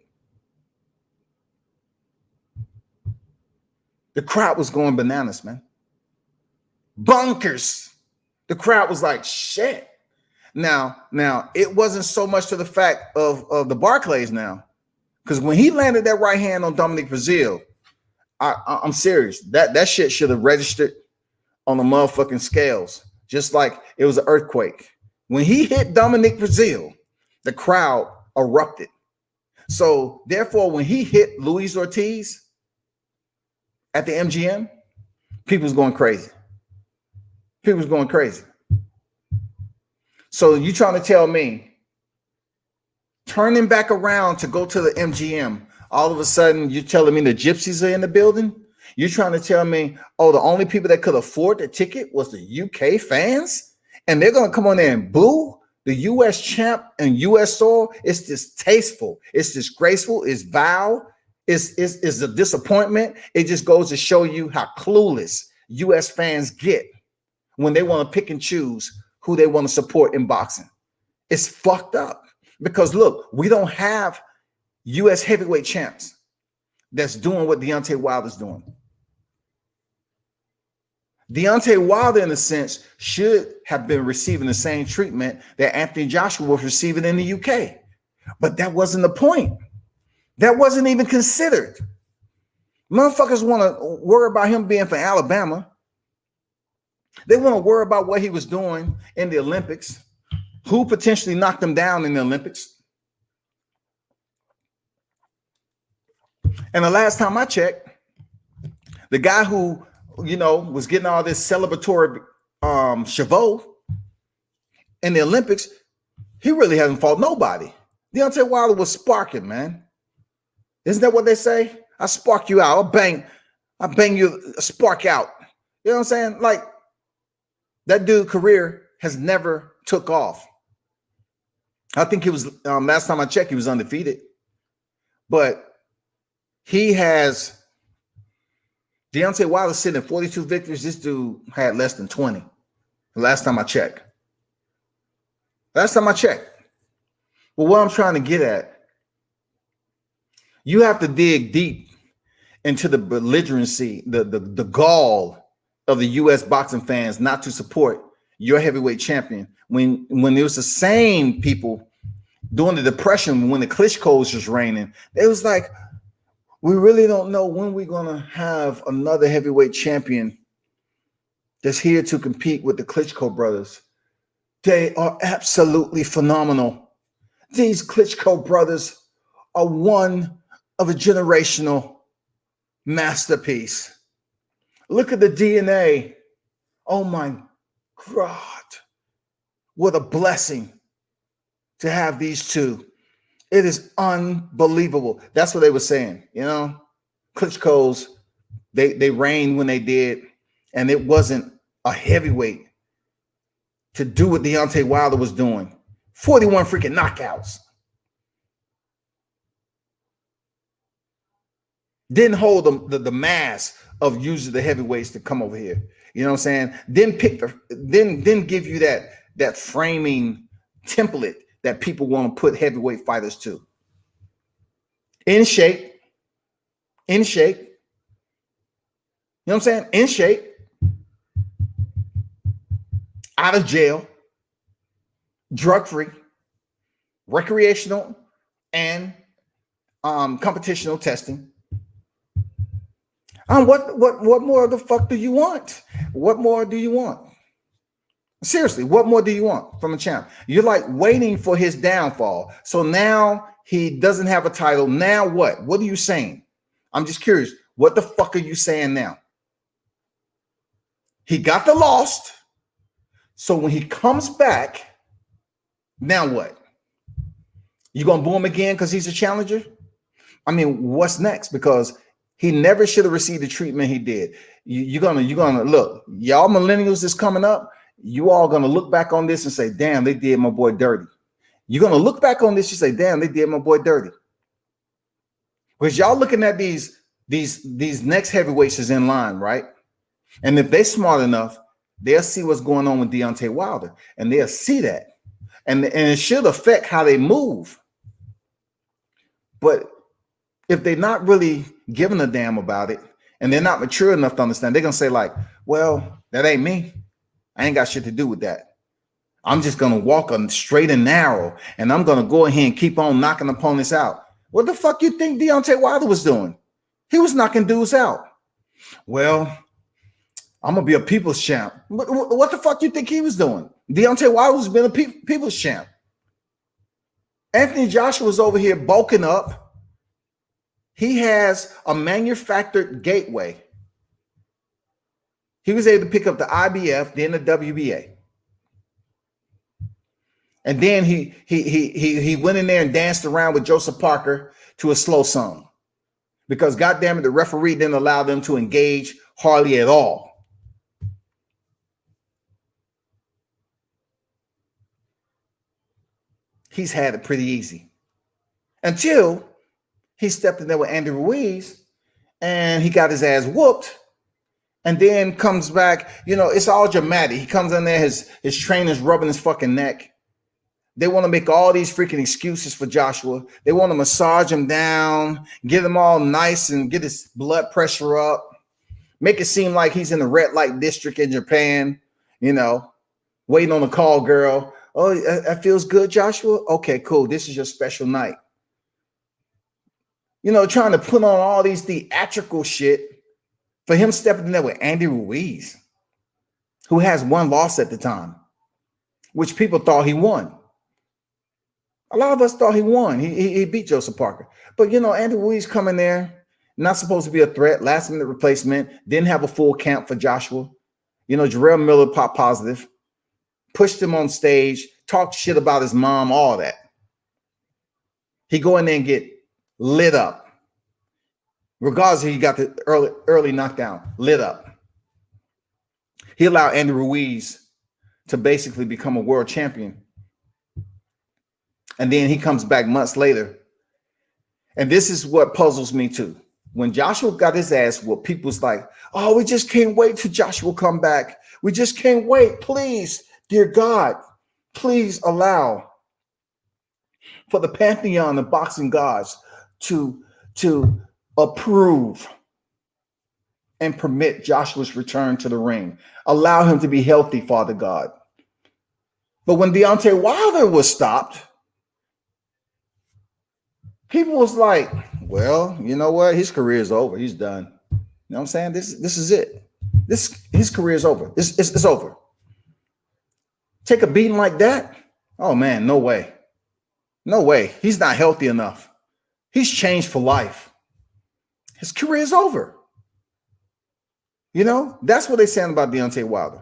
The crowd was going bananas, man. Bunkers. The crowd was like, shit. Now, it wasn't so much to the fact of the Barclays now. Because when he landed that right hand on Dominic Breazeale, I'm serious. That shit should have registered on the motherfucking scales, just like it was an earthquake. When he hit Dominic Brazil, the crowd erupted. So therefore, when he hit Luis Ortiz at the MGM, people's going crazy. People's going crazy. So you trying to tell me, turning back around to go to the MGM, all of a sudden you're telling me the gypsies are in the building? You're trying to tell me, oh, the only people that could afford the ticket was the UK fans? And they're going to come on there and boo the US champ and US soil? It's distasteful. It's disgraceful. It's vile. It's a disappointment. It just goes to show you how clueless US fans get when they want to pick and choose who they want to support in boxing. It's fucked up because look, we don't have US heavyweight champs that's doing what Deontay Wilder's doing. Deontay Wilder, in a sense, should have been receiving the same treatment that Anthony Joshua was receiving in the UK. But that wasn't the point. That wasn't even considered. Motherfuckers want to worry about him being from Alabama. They want to worry about what he was doing in the Olympics, who potentially knocked him down in the Olympics. And the last time I checked, the guy who, was getting all this celebratory chevaux in the Olympics, he really hasn't fought nobody. Deontay Wilder was sparking, man. Isn't that what they say? I spark you out. I bang you, spark out. You know what I'm saying? Like, that dude's career has never took off. I think he was, last time I checked, he was undefeated. But Deontay Wilder sitting at 42 victories. This dude had less than 20. Last time I checked. But what I'm trying to get at, you have to dig deep into the belligerency, the gall of the U.S. boxing fans not to support your heavyweight champion when it was the same people during the Depression when the Klitschko's was reigning. It was like, we really don't know when we're going to have another heavyweight champion that's here to compete with the Klitschko brothers. They are absolutely phenomenal. These Klitschko brothers are one of a generational masterpiece. Look at the DNA. Oh my God. What a blessing to have these two. It is unbelievable. That's what they were saying. Klitschko's, they reigned when they did, and it wasn't a heavyweight to do what Deontay Wilder was doing. 41 freaking knockouts. Didn't hold the mass of using the heavyweights to come over here. You know what I'm saying? Didn't give you that framing template that people want to put heavyweight fighters to. In shape. You know what I'm saying? In shape. Out of jail. Drug-free. Recreational and competitional testing. What more the fuck do you want? What more do you want? Seriously, what more do you want from a champ? You're like waiting for his downfall. So now he doesn't have a title. Now what? What are you saying? I'm just curious. What the fuck are you saying now? He got the lost. So when he comes back, now what? You gonna boo him again because he's a challenger? I mean, what's next? Because he never should have received the treatment he did. You're gonna look, y'all millennials is coming up. You all gonna look back on this and say, damn, they did my boy dirty. You're gonna look back on this and say, damn, they did my boy dirty. Because y'all looking at these next heavyweights is in line, right? And if they smart enough, they'll see what's going on with Deontay Wilder, and they'll see that. And it should affect how they move. But if they're not really giving a damn about it, and they're not mature enough to understand, they're gonna say like, well, that ain't me. I ain't got shit to do with that. I'm just gonna walk on straight and narrow, and I'm gonna go ahead and keep on knocking opponents out. What the fuck you think Deontay Wilder was doing? He was knocking dudes out. Well, I'm gonna be a people's champ. What the fuck you think he was doing? Deontay Wilder's been a people's champ. Anthony Joshua's over here bulking up. He has a manufactured gateway. He was able to pick up the IBF, then the WBA. And then he went in there and danced around with Joseph Parker to a slow song. Because goddamn it, the referee didn't allow them to engage hardly at all. He's had it pretty easy. Until he stepped in there with Andy Ruiz and he got his ass whooped. And then comes back, you know, it's all dramatic. He comes in there, his trainer's rubbing his fucking neck. They want to make all these freaking excuses for Joshua. They want to massage him down, get him all nice and get his blood pressure up, make it seem like he's in the red light district in Japan, you know, waiting on a call girl. Oh, that feels good, Joshua? Okay, cool. This is your special night. You know, trying to put on all these theatrical shit for him stepping in there with Andy Ruiz, who has one loss at the time, which people thought he won. A lot of us thought he won. He beat Joseph Parker. But, you know, Andy Ruiz coming there, not supposed to be a threat, last-minute replacement, didn't have a full camp for Joshua. You know, Jarrell Miller popped positive, pushed him on stage, talked shit about his mom, all that. He go in there and get lit up. Regardless if he got the early knockdown, lit up. He allowed Andy Ruiz to basically become a world champion. And then he comes back months later. And this is what puzzles me too. When Joshua got his ass whooped, people's like, oh, we just can't wait till Joshua come back. We just can't wait. Please, dear God, please allow for the pantheon of boxing gods to approve and permit Joshua's return to the ring. Allow him to be healthy, Father God. But when Deontay Wilder was stopped, people was like, well, you know what? His career is over. He's done. You know what I'm saying? This is it. His career is over. It's over. Take a beating like that? Oh, man, no way. No way. He's not healthy enough. He's changed for life. His career is over. You know, that's what they're saying about Deontay Wilder.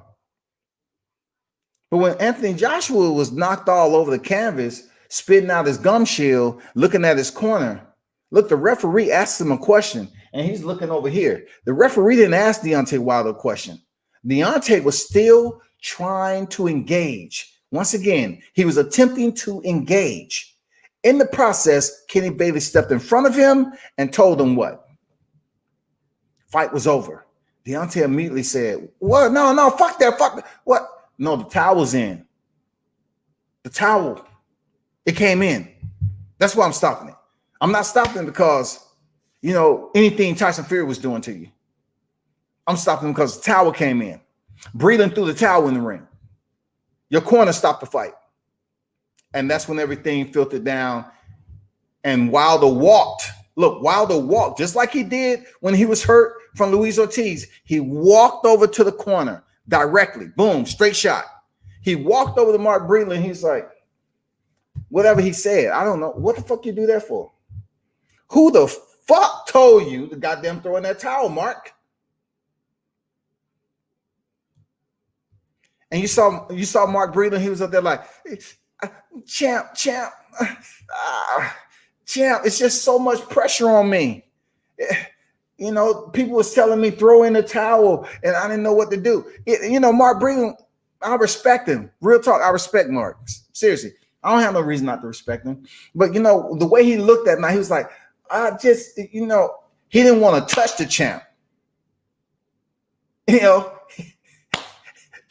But when Anthony Joshua was knocked all over the canvas, spitting out his gum shield, looking at his corner, look, the referee asked him a question, and he's looking over here. The referee didn't ask Deontay Wilder a question. Deontay was still trying to engage. Once again, he was attempting to engage. In the process, Kenny Bailey stepped in front of him and told him what? Fight was over. Deontay immediately said, what? No, fuck that. What? No, the towel was in. The towel. It came in. That's why I'm stopping it. I'm not stopping because, you know, anything Tyson Fury was doing to you. I'm stopping because the towel came in. Breathing through the towel in the ring. Your corner stopped the fight. And that's when everything filtered down. And Wilder walked. Look, Wilder walked just like he did when he was hurt from Luis Ortiz. He walked over to the corner directly. Boom, straight shot. He walked over to Mark Breedlove and he's like, whatever he said, I don't know. What the fuck you do that for? Who the fuck told you to goddamn throw in that towel, Mark? And you saw Mark Breedlove, he was up there like, champ. Champ, it's just so much pressure on me. You know, people was telling me throw in the towel and I didn't know what to do. You know, Mark Breedlove, I respect him. Real talk, I respect Mark. Seriously, I don't have no reason not to respect him. But, you know, the way he looked at me, he was like, you know, he didn't want to touch the champ. You know,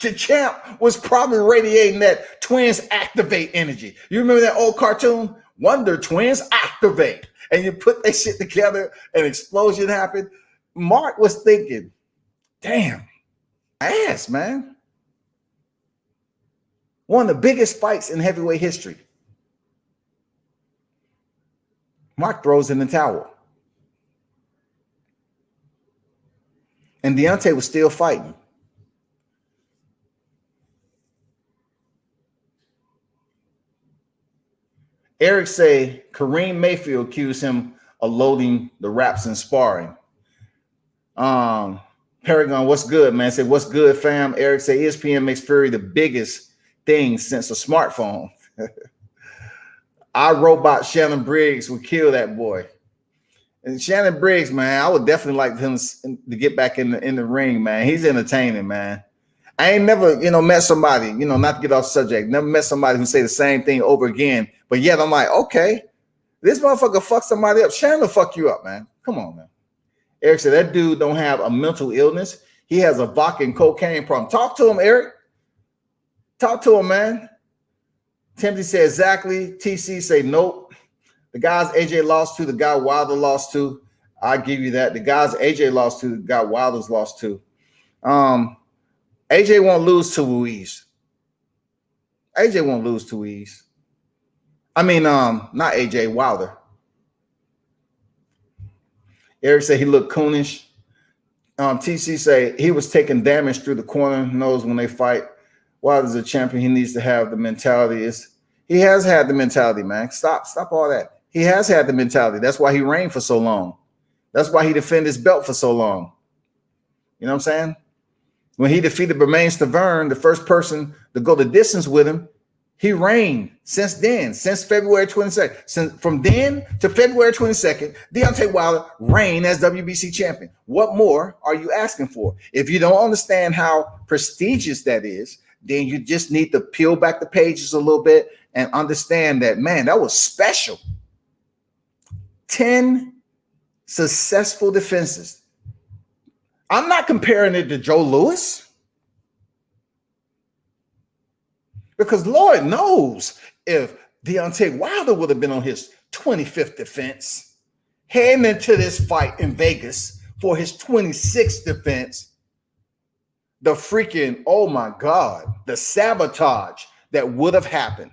the champ was probably radiating that twins activate energy. You remember that old cartoon? Wonder Twins activate. And you put that shit together, an explosion happened. Mark was thinking, damn, ass, man. One of the biggest fights in heavyweight history. Mark throws in the towel. And Deontay was still fighting. Eric say Kareem Mayfield accused him of loading the raps and sparring. Paragon, what's good, man? Say, what's good, fam? Eric say ESPN makes Fury the biggest thing since a smartphone. Our robot Shannon Briggs would kill that boy. And Shannon Briggs, man, I would definitely like him to get back in the ring, man. He's entertaining, man. I ain't never, met somebody, not to get off subject, never met somebody who say the same thing over again. But yet I'm like, okay, this motherfucker fucked somebody up. Shannon will fuck you up, man. Come on, man. Eric said that dude don't have a mental illness. He has a vodka and cocaine problem. Talk to him, Eric. Talk to him, man. Timothy said exactly. TC say nope. The guys AJ lost to, the guy Wilder lost to. I give you that. The guys AJ lost to, the guy Wilder's lost to. AJ won't lose to Ruiz. AJ won't lose to Ruiz. I mean, not AJ, Wilder. Eric said he looked coonish. TC say he was taking damage through the corner. Knows when they fight. Wilder's a champion. He needs to have the mentality. He has had the mentality, man. Stop all that. He has had the mentality. That's why he reigned for so long. That's why he defended his belt for so long. You know what I'm saying? When he defeated Bermain Stavern, the first person to go the distance with him, he reigned since then, since February 22nd. From then to February 22nd, Deontay Wilder reigned as WBC champion. What more are you asking for? If you don't understand how prestigious that is, then you just need to peel back the pages a little bit and understand that, man, that was special. 10 successful defenses. I'm not comparing it to Joe Louis, because Lord knows if Deontay Wilder would have been on his 25th defense, heading into this fight in Vegas for his 26th defense, the freaking, oh my God, the sabotage that would have happened.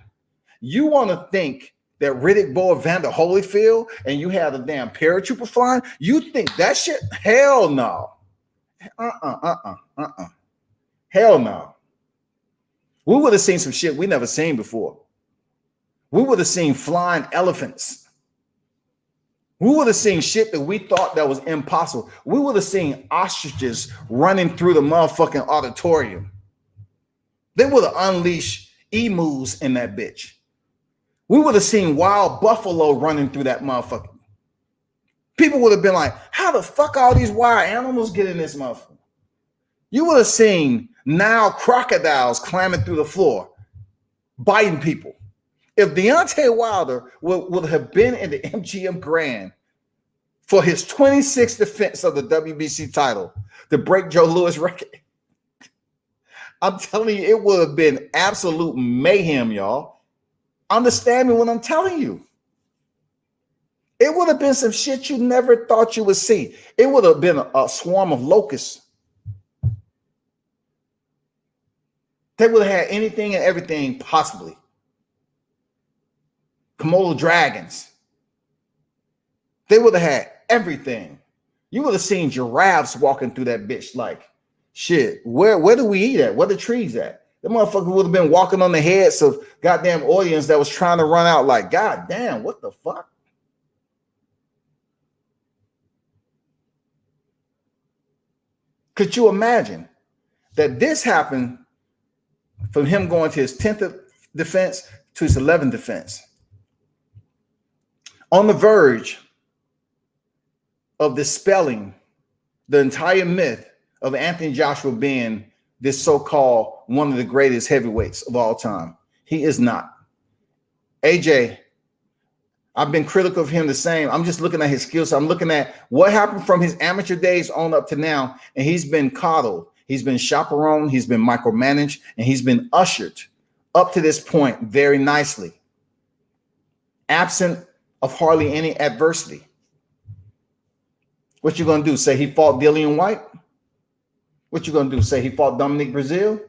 You want to think that Riddick Bowe, Evander Holyfield, and you have the damn paratrooper flying? You think that shit? Hell no. Hell no. We would have seen some shit we never seen before. We would have seen flying elephants. We would have seen shit that we thought that was impossible. We would have seen ostriches running through the motherfucking auditorium. They would have unleashed emus in that bitch. We would have seen wild buffalo running through that motherfucker. People would have been like, how the fuck all these wild animals get in this motherfucker? You would have seen Nile crocodiles climbing through the floor, biting people. If Deontay Wilder would have been in the MGM Grand for his 26th defense of the WBC title to break Joe Louis' record, I'm telling you, it would have been absolute mayhem, y'all. Understand me when I'm telling you. It would have been some shit you never thought you would see. It would have been a swarm of locusts. They would have had anything and everything possibly. Komodo dragons. They would have had everything. You would have seen giraffes walking through that bitch like, shit, where do we eat at? Where the trees at? The motherfucker would have been walking on the heads of goddamn audience that was trying to run out like, God damn, what the fuck? Could you imagine that this happened from him going to his 10th defense to his 11th defense? On the verge of dispelling the entire myth of Anthony Joshua being this so-called one of the greatest heavyweights of all time. He is not. AJ, I've been critical of him the same. I'm just looking at his skills. I'm looking at what happened from his amateur days on up to now, and he's been coddled. He's been chaperoned. He's been micromanaged, and he's been ushered up to this point very nicely, absent of hardly any adversity. What you going to do? Say he fought Dillian Whyte? What you going to do? Say he fought Dominic Breazeale?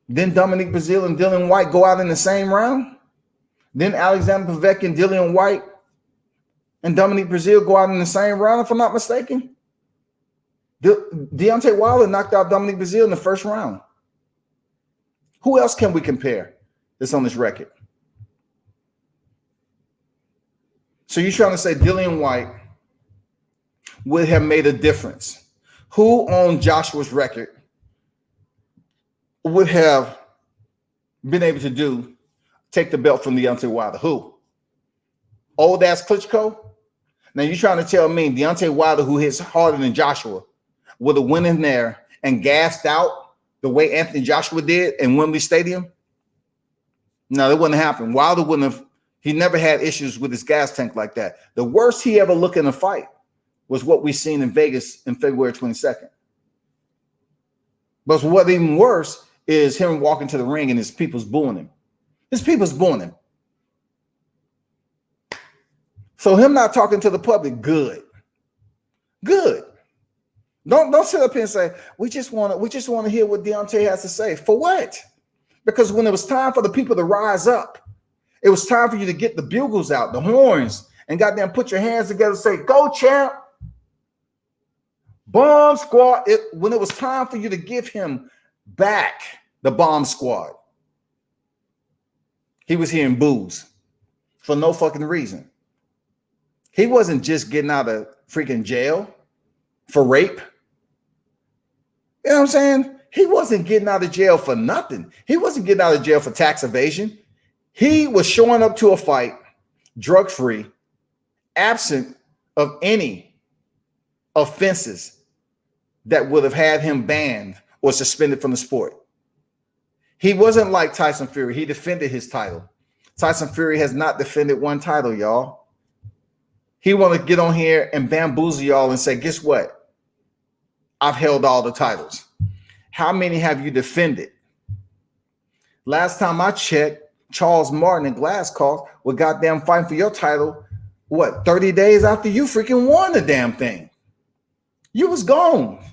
Then Dominic Breazeale and Dillian Whyte go out in the same round? Then Alexander Povetkin and Dillian Whyte and Dominic Breazeale go out in the same round, if I'm not mistaken? Deontay Wilder knocked out Dominic Breazeale in the first round. Who else can we compare that's on this record? So you're trying to say Dillian Whyte would have made a difference? Who on Joshua's record would have been able to take the belt from Deontay Wilder? Who? Old ass Klitschko? Now you're trying to tell me Deontay Wilder, who hits harder than Joshua, would have went in there and gassed out the way Anthony Joshua did in Wembley Stadium? No, that wouldn't happen. Wilder wouldn't have. He never had issues with his gas tank like that. The worst he ever looked in a fight was what we seen in Vegas in February 22nd. But what even worse is him walking to the ring and his people's booing him. His people's booing him. So him not talking to the public, good. Good. Don't sit up here and say, we just want to hear what Deontay has to say. For what? Because when it was time for the people to rise up, it was time for you to get the bugles out, the horns, and goddamn put your hands together and say, go champ. Bomb squad. When it was time for you to give him back the bomb squad, he was hearing boos for no fucking reason. He wasn't just getting out of freaking jail for rape. You know what I'm saying? He wasn't getting out of jail for nothing. He wasn't getting out of jail for tax evasion. He was showing up to a fight drug-free, absent of any offenses that would have had him banned or suspended from the sport. He wasn't like Tyson Fury. He defended his title. Tyson Fury has not defended one title, y'all. He want to get on here and bamboozle y'all and say, guess what? I've held all the titles. How many have you defended? Last time I checked, Charles Martin and Glasscock were goddamn fighting for your title, what, 30 days after you freaking won the damn thing. You was gone.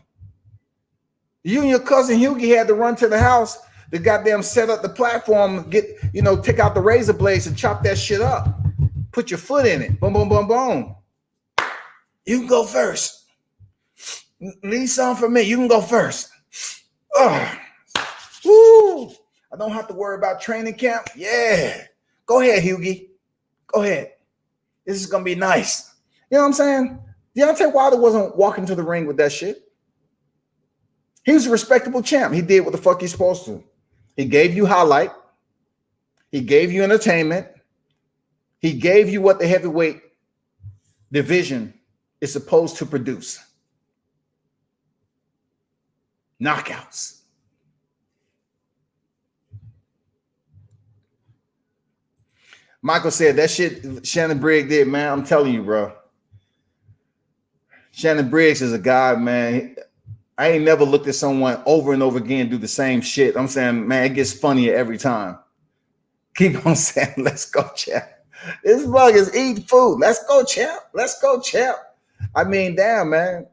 You and your cousin Hughie had to run to the house to goddamn set up the platform, take out the razor blades and chop that shit up. Put your foot in it. Boom, boom, boom, boom. You can go first. Leave some for me. You can go first. Oh, woo. I don't have to worry about training camp. Yeah. Go ahead, Hughie. Go ahead. This is going to be nice. You know what I'm saying? Deontay Wilder wasn't walking to the ring with that shit. He was a respectable champ. He did what the fuck he's supposed to. He gave you highlight. He gave you entertainment. He gave you what the heavyweight division is supposed to produce. Knockouts. Michael said that shit Shannon Briggs did, man. I'm telling you, bro. Shannon Briggs is a guy, man. I ain't never looked at someone over and over again do the same shit. I'm saying, man, it gets funnier every time. Keep on saying, let's go, champ. This bug is eating food. Let's go, champ. Let's go, champ. I mean, damn, man.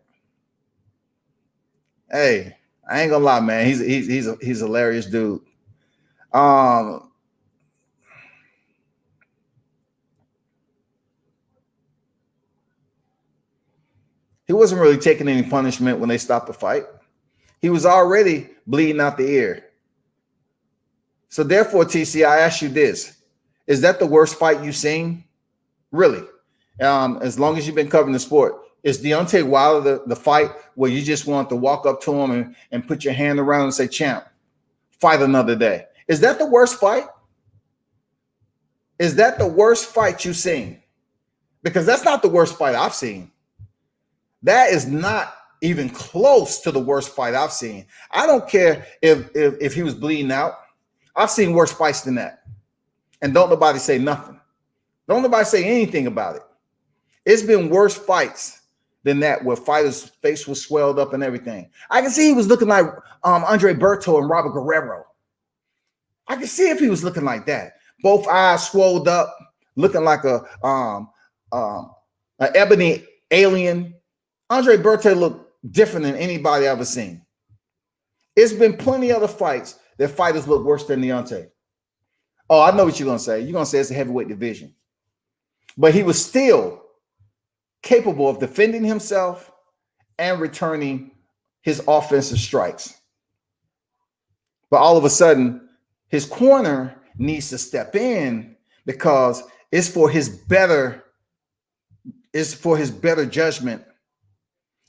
Hey, I ain't gonna lie, man. He's a hilarious dude. He wasn't really taking any punishment when they stopped the fight. He was already bleeding out the ear. So therefore, TC, I ask you this. Is that the worst fight you've seen? Really? As long as you've been covering the sport. Is Deontay Wilder the fight where you just want to walk up to him and put your hand around and say, champ, fight another day? Is that the worst fight? Is that the worst fight you've seen? Because that's not the worst fight I've seen. That is not even close to the worst fight I've seen. I don't care if he was bleeding out. I've seen worse fights than that. And don't nobody say nothing. Don't nobody say anything about it. It's been worse fights than that where fighters' face was swelled up and everything. I can see he was looking like Andre Berto and Robert Guerrero. I can see if he was looking like that. Both eyes swelled up, looking like an ebony alien. Andre Berto looked different than anybody I've ever seen. It's been plenty of other fights that fighters look worse than Deontay. Oh, I know what you're going to say. You're going to say it's a heavyweight division. But he was still capable of defending himself and returning his offensive strikes. But all of a sudden, His corner needs to step in because it's for his better judgment.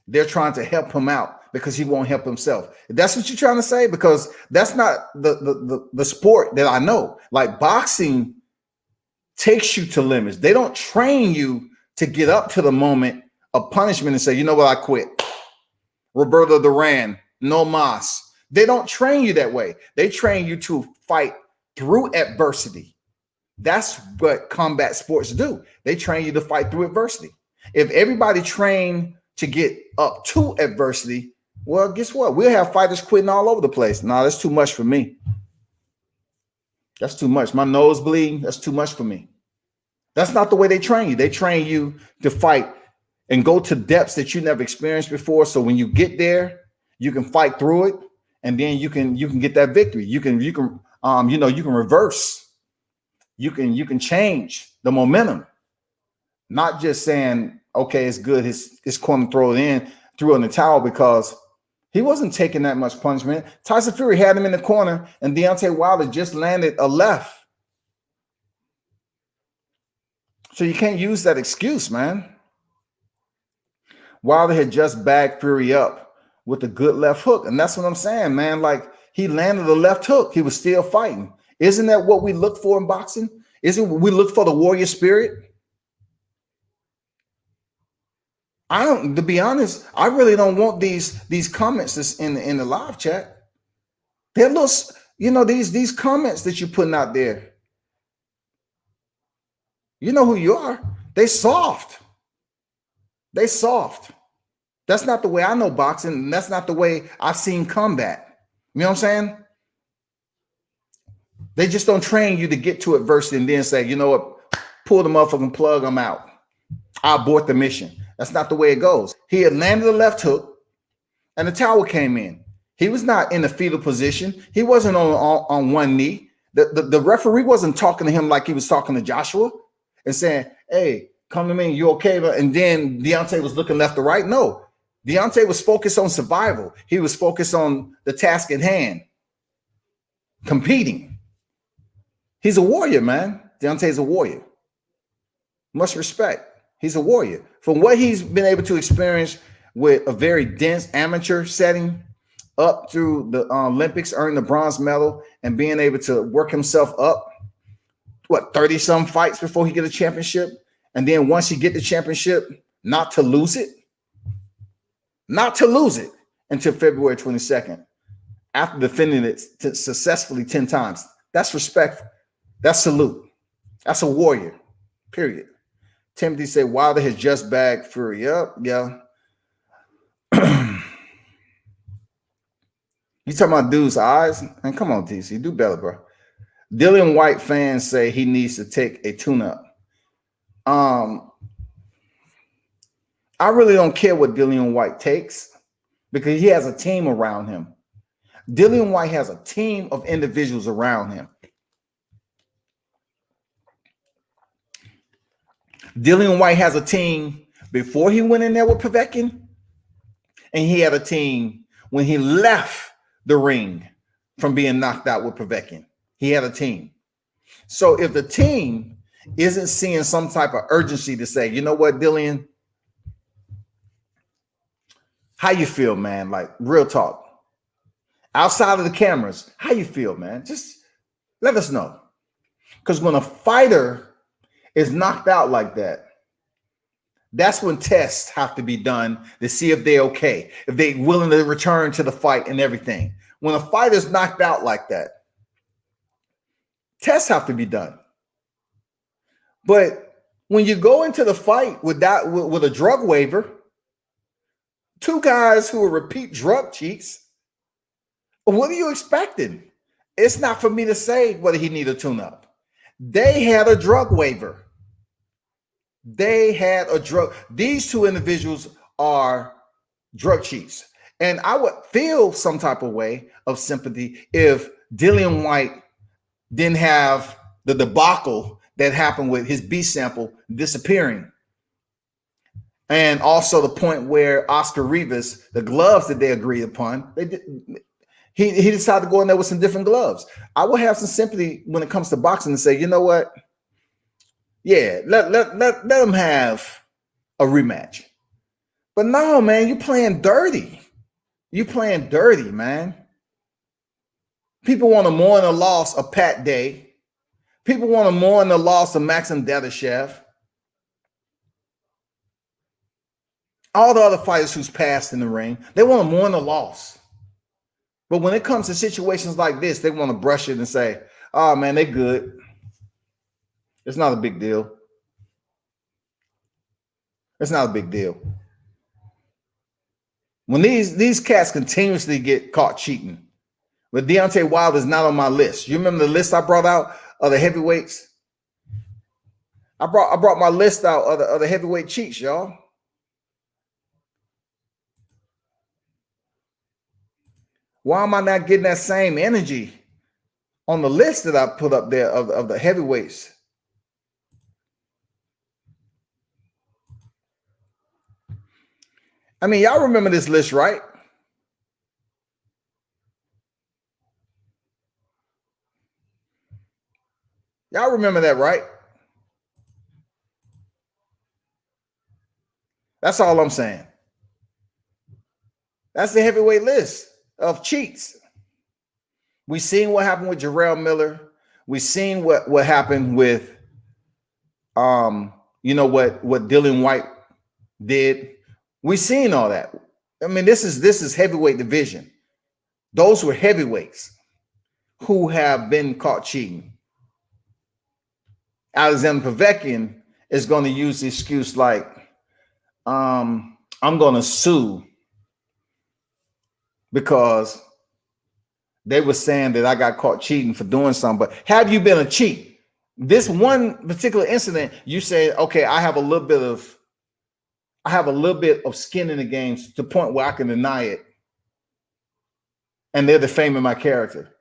They're trying to help him out because he won't help himself. That's what you're trying to say, because that's not the sport that I know. Like boxing takes you to limits. They don't train you to get up to the moment of punishment and say, you know what, I quit. Roberto Duran, no mas. They don't train you that way. They train you to fight through adversity. That's what combat sports do. They train you to fight through adversity. If everybody trained to get up to adversity, well, guess what? We'll have fighters quitting all over the place. No, that's too much for me. That's too much. My nose bleeding. That's too much for me. That's not the way they train you. They train you to fight and go to depths that you never experienced before. So when you get there, you can fight through it, and then you can get that victory. You can reverse. You can change the momentum. Not just saying, okay, it's good. His corner threw in the towel, because he wasn't taking that much punishment. Tyson Fury had him in the corner, and Deontay Wilder just landed a left. So you can't use that excuse, man. Wilder had just bagged Fury up with a good left hook. And that's what I'm saying, man. Like, he landed a left hook. He was still fighting. Isn't that what we look for in boxing? Isn't we look for the warrior spirit? To be honest, I really don't want these comments that's in the live chat. They're little, these comments that you're putting out there. You know who you are. They soft. They soft. That's not the way I know boxing, and that's not the way I've seen combat. You know what I'm saying? They just don't train you to get to adversity and then say, you know what, pull the motherfucking plug, I'm out. I abort the mission. That's not the way it goes. He had landed a left hook, and the towel came in. He was not in a fetal position. He wasn't on one knee. The referee wasn't talking to him like he was talking to Joshua and saying, hey, come to me, you okay? And then Deontay was looking left to right. No, Deontay was focused on survival. He was focused on the task at hand, competing. He's a warrior, man. Deontay's a warrior. Much respect. He's a warrior. From what he's been able to experience with a very dense amateur setting up through the Olympics, earning the bronze medal, and being able to work himself up, 30-some fights before he get a championship. And then once you get the championship, not to lose it until February 22nd, after defending it successfully 10 times. That's respect. That's salute. That's a warrior, period. Timothy said Wilder has just bagged Fury up. Yeah. You talking about dude's eyes? And come on, TC, do better, bro. Dillian Whyte fans say he needs to take a tune-up. I really don't care what Dillian Whyte takes, because he has a team around him. Dillian Whyte has a team of individuals around him. Dillian Whyte has a team before he went in there with Povetkin, and he had a team when he left the ring from being knocked out with Povetkin. He had a team. So if the team isn't seeing some type of urgency to say, you know what, Dillian, how you feel, man? Like, real talk. Outside of the cameras, how you feel, man? Just let us know. Because when a fighter is knocked out like that, that's when tests have to be done to see if they're okay, if they're willing to return to the fight and everything. When a fighter's knocked out like that, tests have to be done. But when you go into the fight with a drug waiver, two guys who are repeat drug cheats, what are you expecting? It's not for me to say whether he need a tune-up. They had a drug waiver. These two individuals are drug cheats. And I would feel some type of way of sympathy if Dillian Whyte didn't have the debacle that happened with his B sample disappearing. And also the point where Oscar Rivas, the gloves that they agreed upon, He decided to go in there with some different gloves. I will have some sympathy when it comes to boxing and say, you know what? Yeah, let them have a rematch. But no, man, you playing dirty. You playing dirty, man. People want to mourn the loss of Pat Day. People want to mourn the loss of Maxim Dadashev. All the other fighters who's passed in the ring, they want to mourn the loss. But when it comes to situations like this, they want to brush it and say, oh, man, they good. It's not a big deal. It's not a big deal. When these cats continuously get caught cheating, but Deontay Wilder is not on my list. You remember the list I brought out of the heavyweights? I brought my list out of the heavyweight cheats, y'all. Why am I not getting that same energy on the list that I put up there of the heavyweights? I mean, y'all remember this list, right? Y'all remember that, right? That's all I'm saying. That's the heavyweight list of cheats. We seen what happened with Jarrell Miller. We seen what happened with you know what Dillian Whyte did. We seen all that. I mean, this is heavyweight division. Those were heavyweights who have been caught cheating. Alexander Povetkin is going to use the excuse like, I'm going to sue because they were saying that I got caught cheating for doing something. But have you been a cheat? This one particular incident, you say, okay, I have a little bit of skin in the game to the point where I can deny it. And they're defaming my character.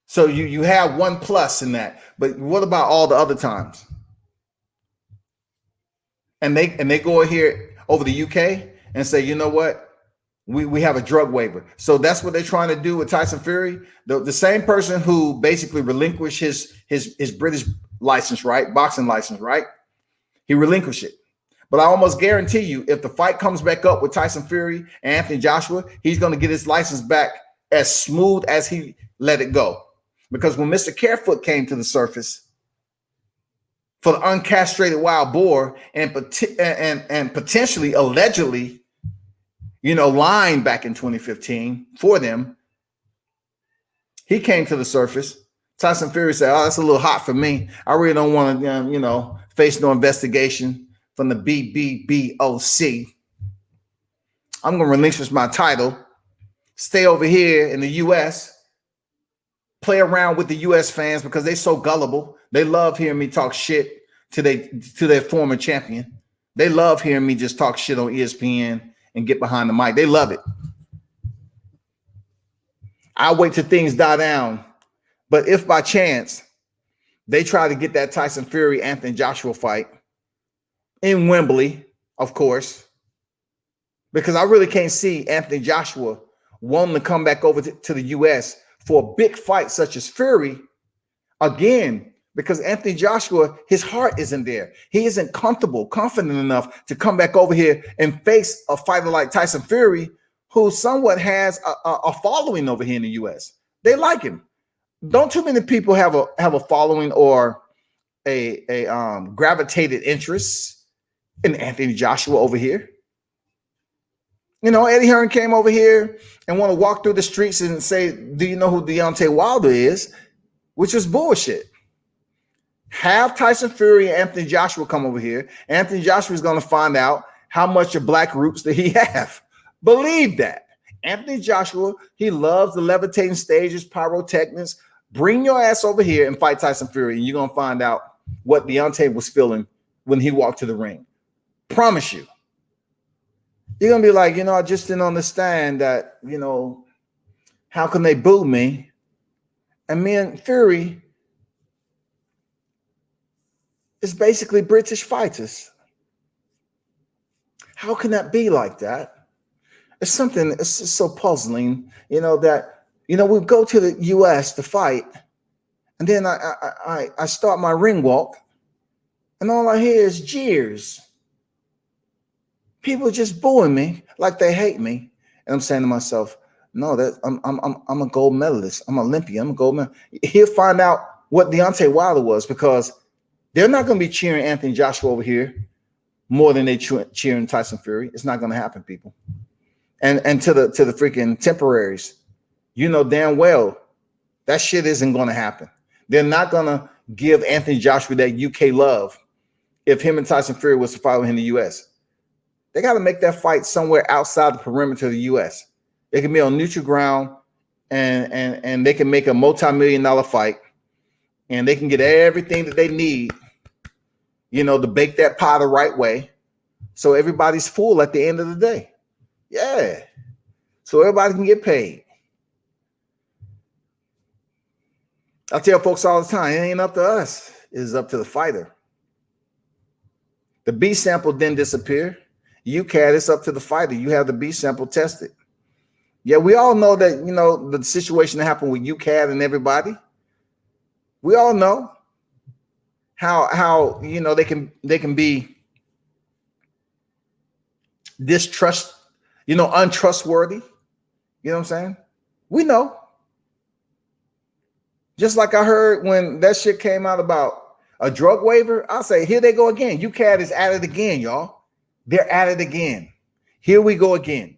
So you have one plus in that. But what about all the other times? And they go here over the UK and say, you know what? We have a drug waiver. So that's what they're trying to do with Tyson Fury. The same person who basically relinquished his British license, right? Boxing license, right? He relinquished it. But I almost guarantee you, if the fight comes back up with Tyson Fury and Anthony Joshua, he's going to get his license back as smooth as he let it go. Because when Mr. Carefoot came to the surface for the uncastrated wild boar and potentially, allegedly, you know, lying back in 2015 for them, he came to the surface. Tyson Fury said, oh, that's a little hot for me. I really don't want to, you know, face no investigation from the BBBOC. I'm going to relinquish my title, stay over here in the U.S., play around with the U.S. fans because they're so gullible. They love hearing me talk shit to their former champion. They love hearing me just talk shit on ESPN and get behind the mic. They love it. I'll wait till things die down. But if by chance they try to get that Tyson Fury Anthony Joshua fight in Wembley, of course, because I really can't see Anthony Joshua wanting to come back over to the U.S. for a big fight such as Fury again, because Anthony Joshua, his heart isn't there. He isn't confident enough to come back over here and face a fighter like Tyson Fury, who somewhat has a following over here in the U.S. They like him. Don't too many people have a following or a gravitated interest in Anthony Joshua over here. You know, Eddie Hearn came over here and want to walk through the streets and say, do you know who Deontay Wilder is? Which is bullshit. Have Tyson Fury and Anthony Joshua come over here. Anthony Joshua is going to find out how much of black roots that he have. Believe that. Anthony Joshua, he loves the levitating stages, pyrotechnics. Bring your ass over here and fight Tyson Fury, and you're going to find out what Deontay was feeling when he walked to the ring. Promise you. You're going to be like, you know, I just didn't understand that, you know, how can they boo me? And me and Fury is basically British fighters. How can that be like that? It's something, it's just so puzzling, you know, that, We go to the U.S. to fight, and then I start my ring walk, and all I hear is jeers. People just booing me like they hate me, and I'm saying to myself, "No, that I'm a gold medalist. I'm an Olympian. I'm a gold medalist." He'll find out what Deontay Wilder was, because they're not going to be cheering Anthony Joshua over here more than they cheering Tyson Fury. It's not going to happen, people. And to the freaking temporaries, damn well that shit isn't going to happen. They're not going to give Anthony Joshua that UK love if him and Tyson Fury was to fight in the US. They got to make that fight somewhere outside the perimeter of the US. They can be on neutral ground, and they can make a multi-million-dollar fight, and they can get everything that they need, to bake that pie the right way, so everybody's full at the end of the day. Yeah. So everybody can get paid. I tell folks all the time, it ain't up to us. It's up to the fighter. The B sample didn't disappear. UCAD, it's up to the fighter. You have the B sample tested. Yeah, we all know that, the situation that happened with UCAD and everybody. We all know how they can be untrustworthy. You know what I'm saying? We know. Just like I heard when that shit came out about a drug waiver, I'll say, here they go again. UCAD is at it again, y'all. They're at it again. Here we go again.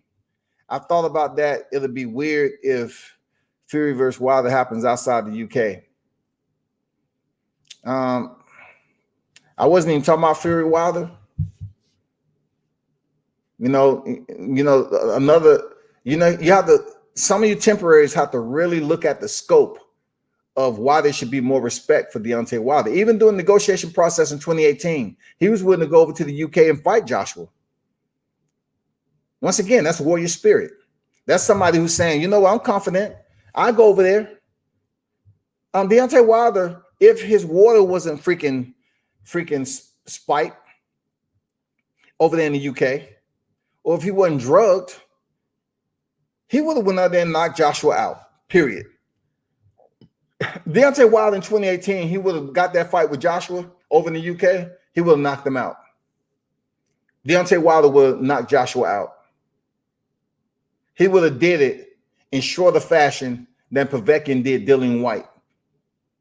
I thought about that. It'll be weird if Fury versus Wilder happens outside the UK. I wasn't even talking about Fury Wilder. Some of you temporaries have to really look at the scope of why there should be more respect for Deontay Wilder. Even during the negotiation process in 2018, he was willing to go over to the UK and fight Joshua. Once again, that's warrior spirit. That's somebody who's saying, I'm confident. I go over there. Deontay Wilder, if his water wasn't freaking spiked over there in the UK, or if he wasn't drugged, he would have went out there and knocked Joshua out, period. Deontay Wilder in 2018, he would have got that fight with Joshua over in the UK, he would have knocked him out. Deontay Wilder would have knocked Joshua out. He would have did it in shorter fashion than Povetkin did Dillian Whyte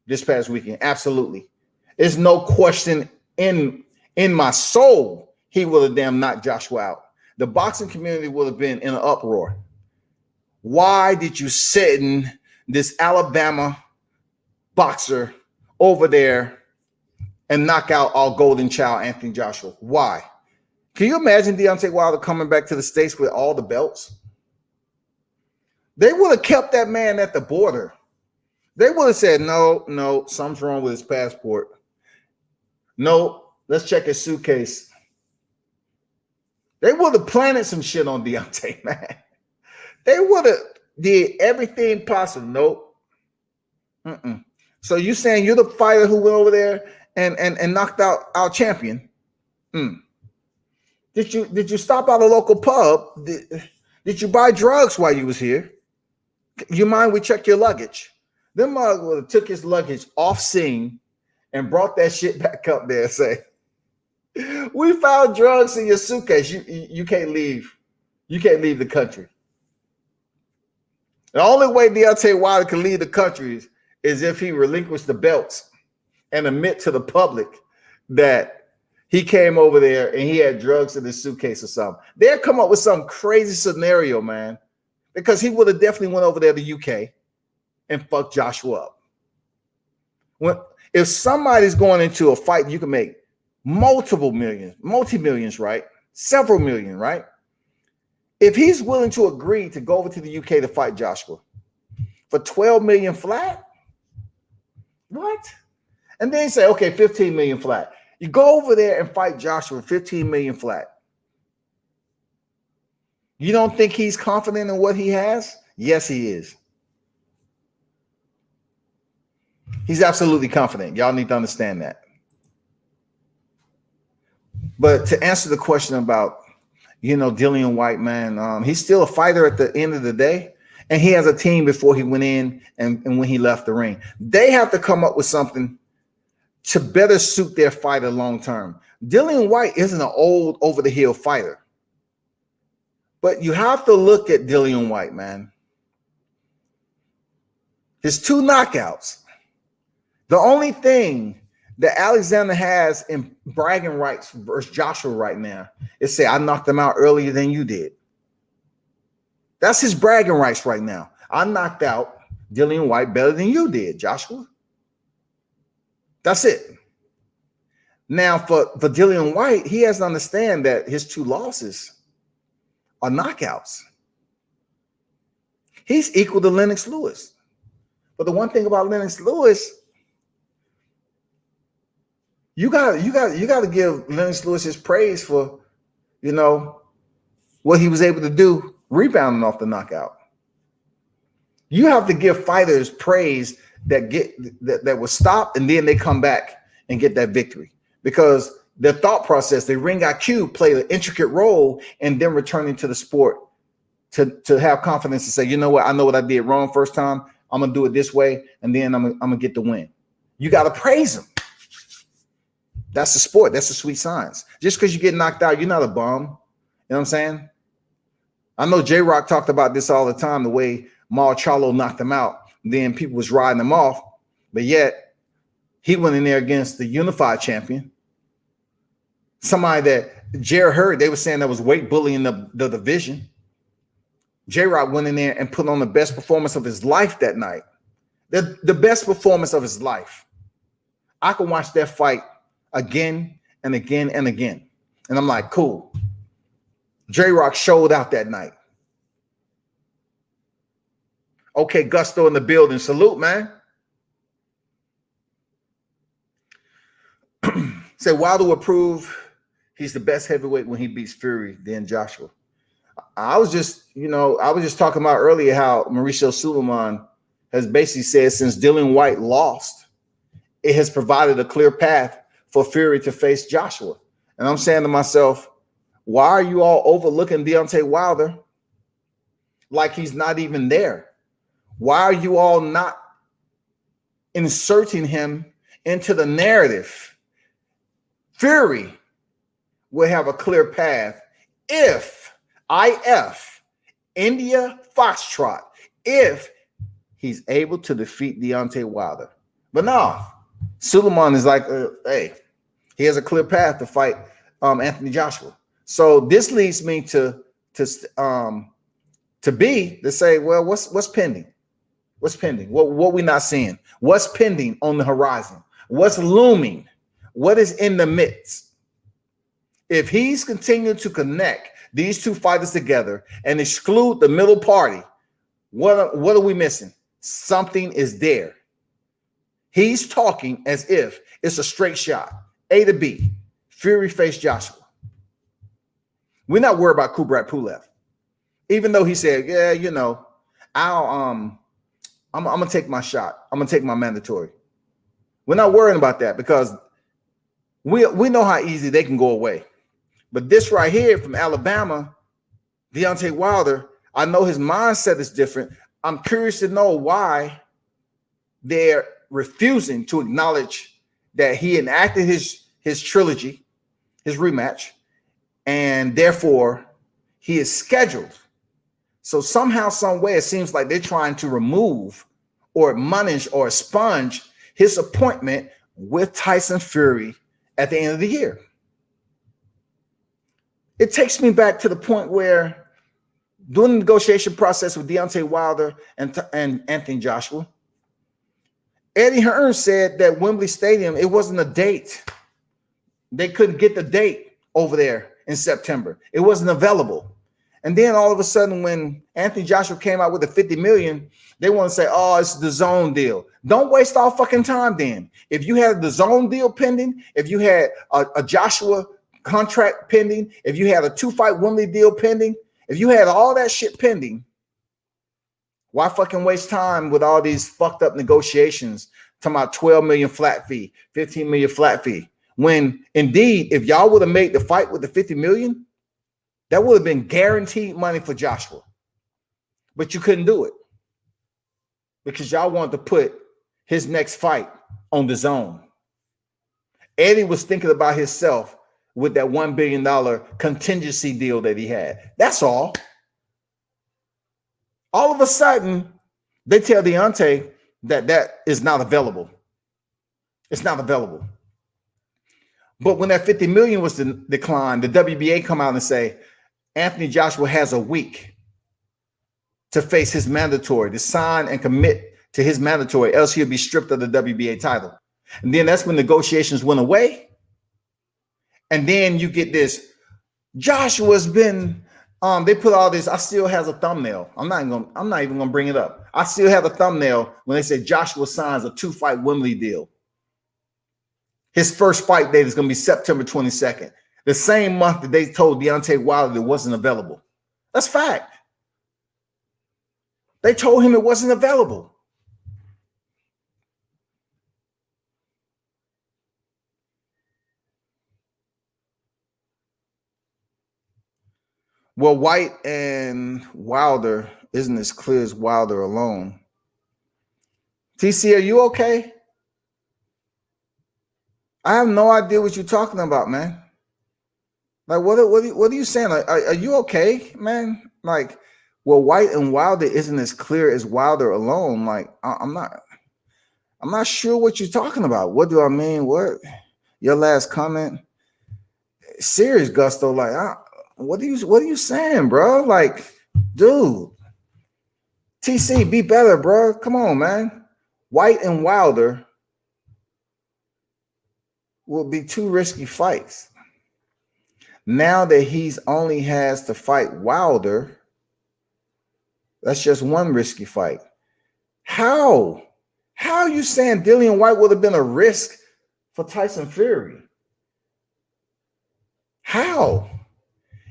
this past weekend. Absolutely. There's no question in my soul he would have damn knocked Joshua out. The boxing community would have been in an uproar. Why did you send this Alabama boxer over there and knock out our golden child, Anthony Joshua? Why? Can you imagine Deontay Wilder coming back to the States with all the belts? They would have kept that man at the border. They would have said, no, something's wrong with his passport. No, let's check his suitcase. They would have planted some shit on Deontay, man. They would have did everything possible. Nope. So you saying you're the fighter who went over there and knocked out our champion? Did you stop at a local pub? Did you buy drugs while you was here? You mind we check your luggage? Them mug would have took his luggage off scene and brought that shit back up there and say, we found drugs in your suitcase. You can't leave. You can't leave the country. The only way Deontay Wilder can leave the country is if he relinquished the belts and admit to the public that he came over there and he had drugs in his suitcase or something. They'll come up with some crazy scenario, man, because he would have definitely went over there to the UK and fucked Joshua up. If somebody's going into a fight, you can make multi-millions, right? Several million, right? If he's willing to agree to go over to the UK to fight Joshua for 12 million flat, what? And then say, okay, 15 million flat. You go over there and fight Joshua 15 million flat. You don't think he's confident in what he has? Yes, he is. He's absolutely confident. Y'all need to understand that. But to answer the question about, Dillian Whyte, man, he's still a fighter at the end of the day. And he has a team before he went in and when he left the ring. They have to come up with something to better suit their fighter long term. Dillian Whyte isn't an old over-the-hill fighter. But you have to look at Dillian Whyte, man. His 2 knockouts. The only thing that Alexander has in bragging rights versus Joshua right now is say, I knocked him out earlier than you did. That's his bragging rights right now. I knocked out Dillian Whyte better than you did, Joshua. That's it. Now, for Dillian Whyte, he has to understand that his 2 losses are knockouts. He's equal to Lennox Lewis. But the one thing about Lennox Lewis, you got to give Lennox Lewis his praise for, what he was able to do rebounding off the knockout. You have to give fighters praise that was stopped and then they come back and get that victory, because their thought process, their ring IQ played an intricate role in them returning to the sport to have confidence to say, you know what, I know what I did wrong first time. I'm going to do it this way, and then I'm going to get the win. You got to praise them. That's the sport. That's the sweet science. Just because you get knocked out, you're not a bum. You know what I'm saying? I know J-Rock talked about this all the time, the way Mal Charlo knocked him out. Then people was riding him off, but yet he went in there against the unified champion. Somebody that Jared heard, they were saying that was weight bullying the division. J-Rock went in there and put on the best performance of his life that night. The best performance of his life. I can watch that fight again and again and again. And I'm like, cool. J-Rock showed out that night. Okay, Gusto in the building. Salute, man. Say Wilder will prove he's the best heavyweight when he beats Fury, then Joshua. I was just talking about earlier how Mauricio Suliman has basically said since Dillian Whyte lost, it has provided a clear path for Fury to face Joshua. And I'm saying to myself, why are you all overlooking Deontay Wilder like he's not even there? Why are you all not inserting him into the narrative? Fury will have a clear path if India Foxtrot, if he's able to defeat Deontay Wilder. But no, Suliman is like, hey, he has a clear path to fight Anthony Joshua. So this leads me to say, well, what's pending? What's pending? What we not seeing? What's pending on the horizon? What's looming? What is in the midst? If he's continuing to connect these 2 fighters together and exclude the middle party, what are we missing? Something is there. He's talking as if it's a straight shot, A to B. Fury face Joshua. We're not worried about Kubrat Pulev, even though he said, yeah, I'm gonna take my shot. I'm gonna take my mandatory. We're not worrying about that because we know how easy they can go away. But this right here from Alabama, Deontay Wilder, I know his mindset is different. I'm curious to know why they're refusing to acknowledge that he enacted his trilogy, his rematch, and therefore he is scheduled. So somehow, some way, it seems like they're trying to remove or admonish or expunge his appointment with Tyson Fury at the end of the year. It takes me back to the point where during the negotiation process with Deontay Wilder and Anthony Joshua, Eddie Hearn said that Wembley Stadium, it wasn't a date. They couldn't get the date over there in September. It wasn't available. And then all of a sudden, when Anthony Joshua came out with the $50 million, they want to say, oh, it's the zone deal. Don't waste all fucking time then. If you had the zone deal pending, if you had a Joshua contract pending, if you had a 2-fight Wembley deal pending, if you had all that shit pending, why fucking waste time with all these fucked up negotiations talking about 12 million flat fee, 15 million flat fee? When indeed, if y'all would have made the fight with the 50 million, that would have been guaranteed money for Joshua. but you couldn't do it because y'all wanted to put his next fight on the zone. Eddie was thinking about himself with that $1 billion contingency deal that he had. That's all. All of a sudden, they tell Deontay that is not available. It's not available. But when that 50 million was declined, the WBA come out and say, Anthony Joshua has a week to face his mandatory, to sign and commit to his mandatory, else he'll be stripped of the WBA title. And then that's when negotiations went away. And then you get this, Joshua's been, they put all this, I still has a thumbnail. I'm not even gonna bring it up. I still have a thumbnail when they say Joshua signs a 2-fight Wembley deal. His first fight date is gonna be September 22nd, the same month that they told Deontay Wilder it wasn't available. That's fact. They told him it wasn't available. Well, Whyte and Wilder isn't as clear as Wilder alone. TC, are you okay? I have no idea what you're talking about, man. Like, what are you saying? Like, are you okay, man? Like, well, Whyte and Wilder isn't as clear as Wilder alone. Like, I'm not sure what you're talking about. What do I mean? What? Your last comment? Serious, Gusto. Like, what are you saying, bro? Like, dude, TC, be better, bro. Come on, man. Whyte and Wilder will be 2 risky fights. Now that he's only has to fight Wilder, that's just 1 risky fight. How are you saying Dillian Whyte would have been a risk for Tyson Fury? How?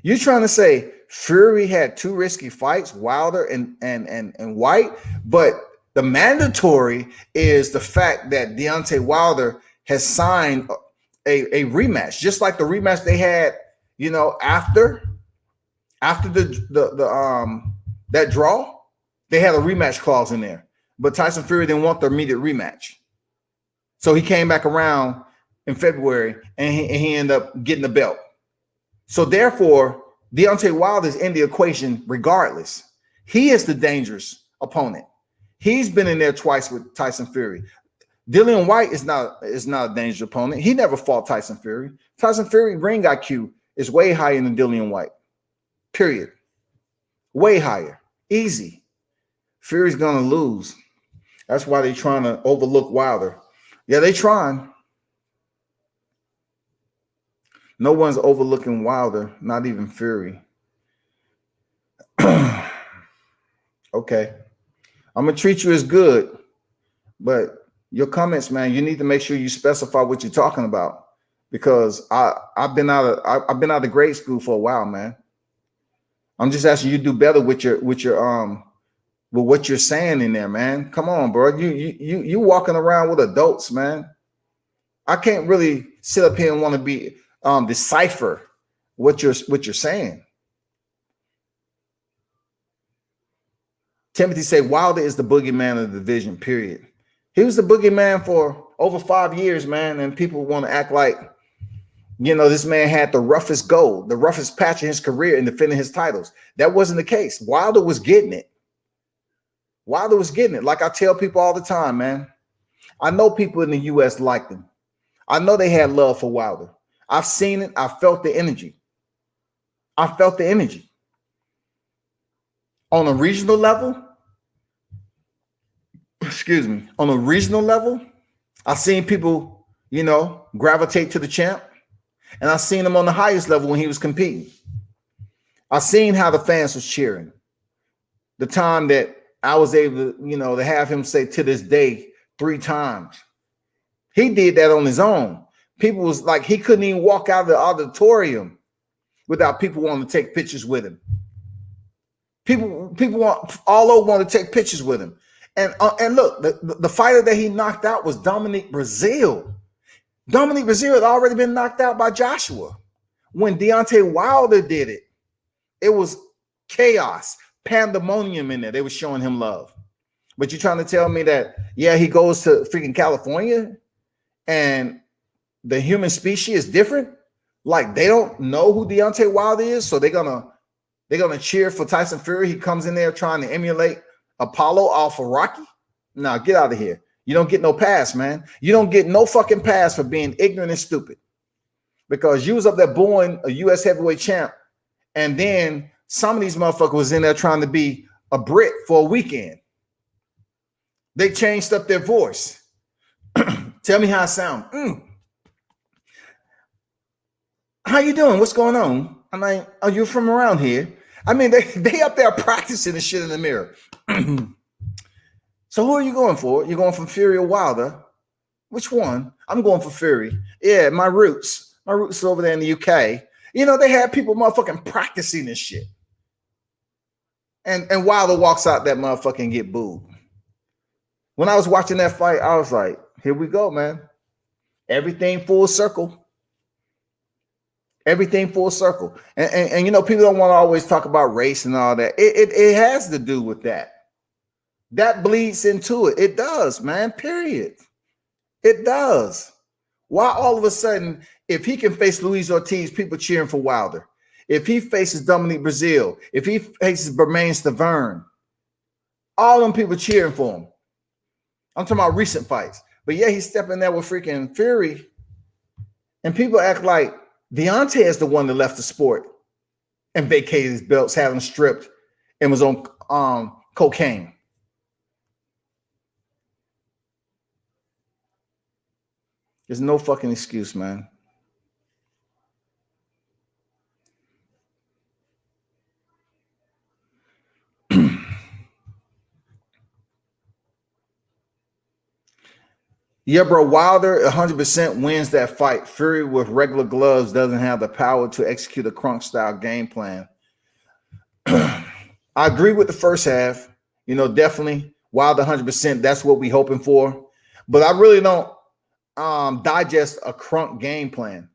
You're trying to say Fury had 2 risky fights, Wilder and Whyte, but the mandatory is the fact that Deontay Wilder has signed a rematch, just like the rematch they had, you know, after the that draw, they had a rematch clause in there. But Tyson Fury didn't want the immediate rematch, so he came back around in February and he ended up getting the belt. So therefore, Deontay Wilder is in the equation regardless. He is the dangerous opponent. He's been in there twice with Tyson Fury. Dillian Whyte is not a dangerous opponent. He never fought Tyson Fury. Tyson Fury ring IQ is way higher than Dillian Whyte. Period. Way higher. Easy. Fury's gonna lose. That's why they're trying to overlook Wilder. Yeah, they trying. No one's overlooking Wilder, not even Fury. Okay. I'm going to treat you as good, but your comments, man, you need to make sure you specify what you're talking about, because I've been out of grade school for a while, man. I'm just asking you to do better with what you're saying in there, man. Come on, bro. You walking around with adults, man. I can't really sit up here and want to be decipher what you're saying. Timothy say Wilder is the boogeyman of the division, period. He was the boogeyman for over 5 years, man, and people want to act like, you know, this man had the roughest goal, the roughest patch in his career in defending his titles. That wasn't the case. Wilder was getting it. Wilder was getting it. Like I tell people all the time, man, I know people in the U.S. liked him. I know they had love for Wilder. I've seen it. I felt the energy. I felt the energy. On a regional level, on a regional level, I've seen people, you know, gravitate to the champ. And I've seen him on the highest level when he was competing. I've seen how the fans was cheering. The time that I was able to, you know, to have him say to this day 3 times. He did that on his own. People was like, he couldn't even walk out of the auditorium without people wanting to take pictures with him. People all over want to take pictures with him. And look, the fighter that he knocked out was Dominique Breazeale. Dominique Breazeale had already been knocked out by Joshua. When Deontay Wilder did it, it was chaos, pandemonium in there. They were showing him love. But you're trying to tell me that, yeah, he goes to freaking California and the human species is different? Like they don't know who Deontay Wilder is, so they're gonna cheer for Tyson Fury. He comes in there trying to emulate Apollo off of Rocky. Nah, get out of here. You don't get no pass, man. You don't get no fucking pass for being ignorant and stupid. Because you was up there booing a U.S. heavyweight champ, and then some of these motherfuckers was in there trying to be a Brit for a weekend. They changed up their voice. Tell me how I sound. How you doing? What's going on? I'm like, are you from around here? I mean, they up there practicing this shit in the mirror. So who are you going for? You're going for Fury or Wilder? Which one? I'm going for Fury. Yeah, my roots. My roots are over there in the UK. You know, they had people motherfucking practicing this shit. And Wilder walks out that motherfucking and get booed. When I was watching that fight, I was like, here we go, man. Everything full circle. Everything full circle. And you know, people don't want to always talk about race and all that. It has to do with that. That bleeds into it. It does, man, period. It does. Why all of a sudden, if he can face Luis Ortiz, people cheering for Wilder. If he faces Dominique Brazil, if he faces Bermain Stavern, all them people cheering for him. I'm talking about recent fights. But yeah, he's stepping there with freaking Fury. And people act like Deontay is the one that left the sport and vacated his belts, had him stripped, and was on cocaine. There's no fucking excuse, man. Yeah, bro, Wilder 100% wins that fight. Fury with regular gloves doesn't have the power to execute a Crunk-style game plan. I agree with the first half. You know, definitely Wilder 100%. That's what we're hoping for. But I really don't digest a Crunk game plan.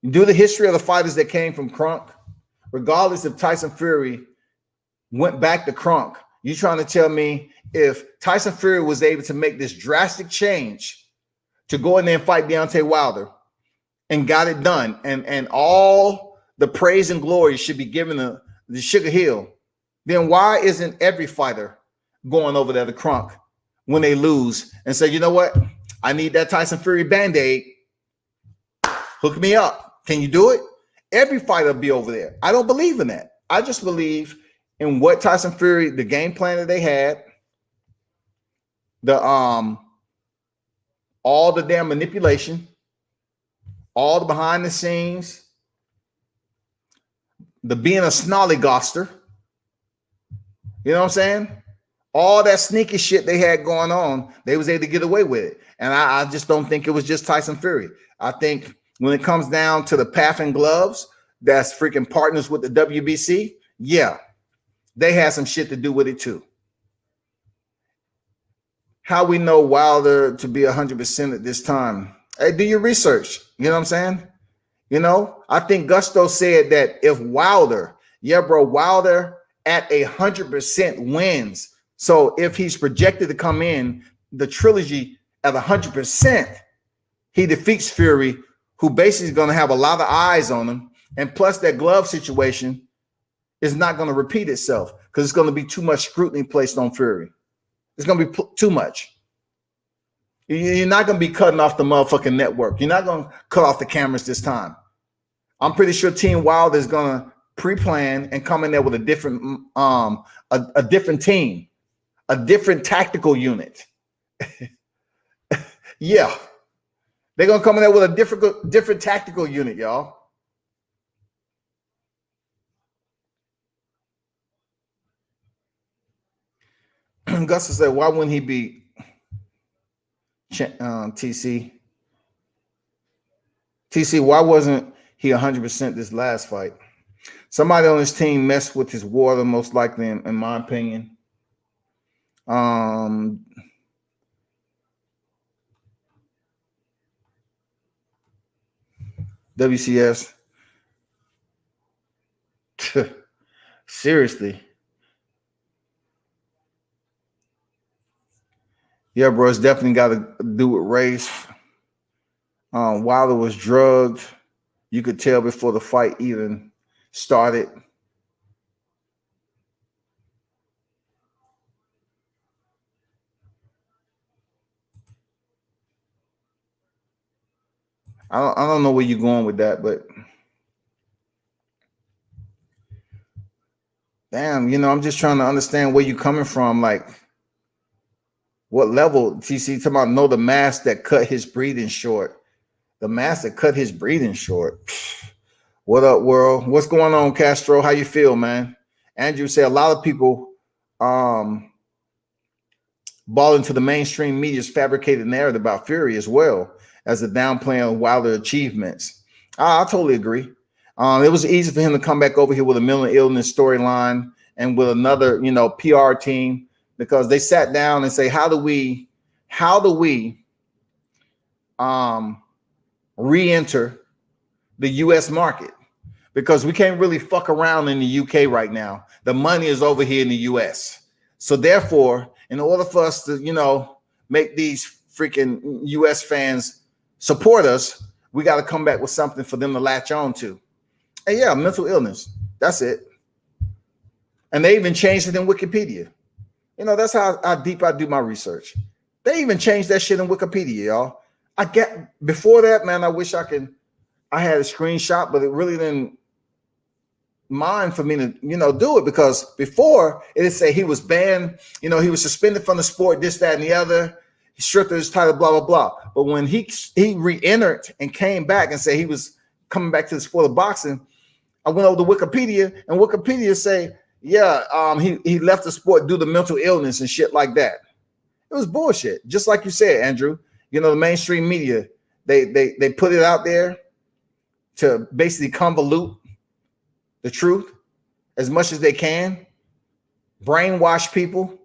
Do the history of the fighters that came from Crunk, regardless if Tyson Fury went back to Crunk. You trying to tell me if Tyson Fury was able to make this drastic change to go in there and fight Deontay Wilder and got it done, and all the praise and glory should be given to the Sugar Hill, then why isn't every fighter going over there to Crunk when they lose and say, you know what? I need that Tyson Fury Band-Aid. Hook me up. Can you do it? Every fighter will be over there. I don't believe in that. I just believe in what Tyson Fury, the game plan that they had, the all the damn manipulation, all the behind the scenes, the being a snollygoster. You know what I'm saying? All that sneaky shit they had going on, they was able to get away with it. And I just don't think it was just Tyson Fury. I think when it comes down to the Path and Gloves, that's freaking partners with the WBC. Yeah, they had some shit to do with it too. How we know Wilder to be 100% at this time? Hey, do your research. You know what I'm saying? You know, I think Gusto said that if Wilder, Wilder at 100% wins. So if he's projected to come in the trilogy at 100%, he defeats Fury, who basically is going to have a lot of eyes on him. And plus that glove situation is not going to repeat itself because it's going to be too much scrutiny placed on Fury. It's going to be too much. You're not going to be cutting off the motherfucking network. You're not going to cut off the cameras this time. I'm pretty sure Team Wilder is going to pre-plan and come in there with a different a different team, a different tactical unit. Yeah. They're going to come in there with a different tactical unit, y'all. Gus said, why wouldn't he be TC? TC, why wasn't he 100% this last fight? Somebody on his team messed with his water, most likely, in my opinion. WCS. Seriously. Yeah, bro, it's definitely got to do with race. Wilder was drugged. You could tell before the fight even started. I don't know where you're going with that, but damn, I'm just trying to understand where you're coming from. Like, what level? TC talking about the mask that cut his breathing short. The mask that cut his breathing short. What up, world? What's going on, Castro? How you feel, man? Andrew said a lot of people ball into the mainstream media's fabricated narrative about Fury as well as the downplaying of Wilder achievements. I totally agree. It was easy for him to come back over here with a mental illness storyline and with another, PR team, because they sat down and say, how do we re-enter the U.S. market? Because we can't really fuck around in the U.K. right now. The money is over here in the U.S. So therefore, in order for us to, make these freaking U.S. fans support us, we got to come back with something for them to latch on to. And yeah, mental illness. That's it. And they even changed it in Wikipedia. That's how deep I do my research. They even changed that shit in Wikipedia, y'all. Before that, man, I wish I had a screenshot, but it really didn't mind for me to, do it, because before it would say he was banned, he was suspended from the sport, this, that, and the other. He stripped his title, blah, blah, blah. But when he re-entered and came back and said he was coming back to the sport of boxing, I went over to Wikipedia, and Wikipedia say, yeah, he left the sport due to mental illness and shit like that. It was bullshit. Just like you said, Andrew, the mainstream media, they put it out there to basically convolute the truth as much as they can, brainwash people,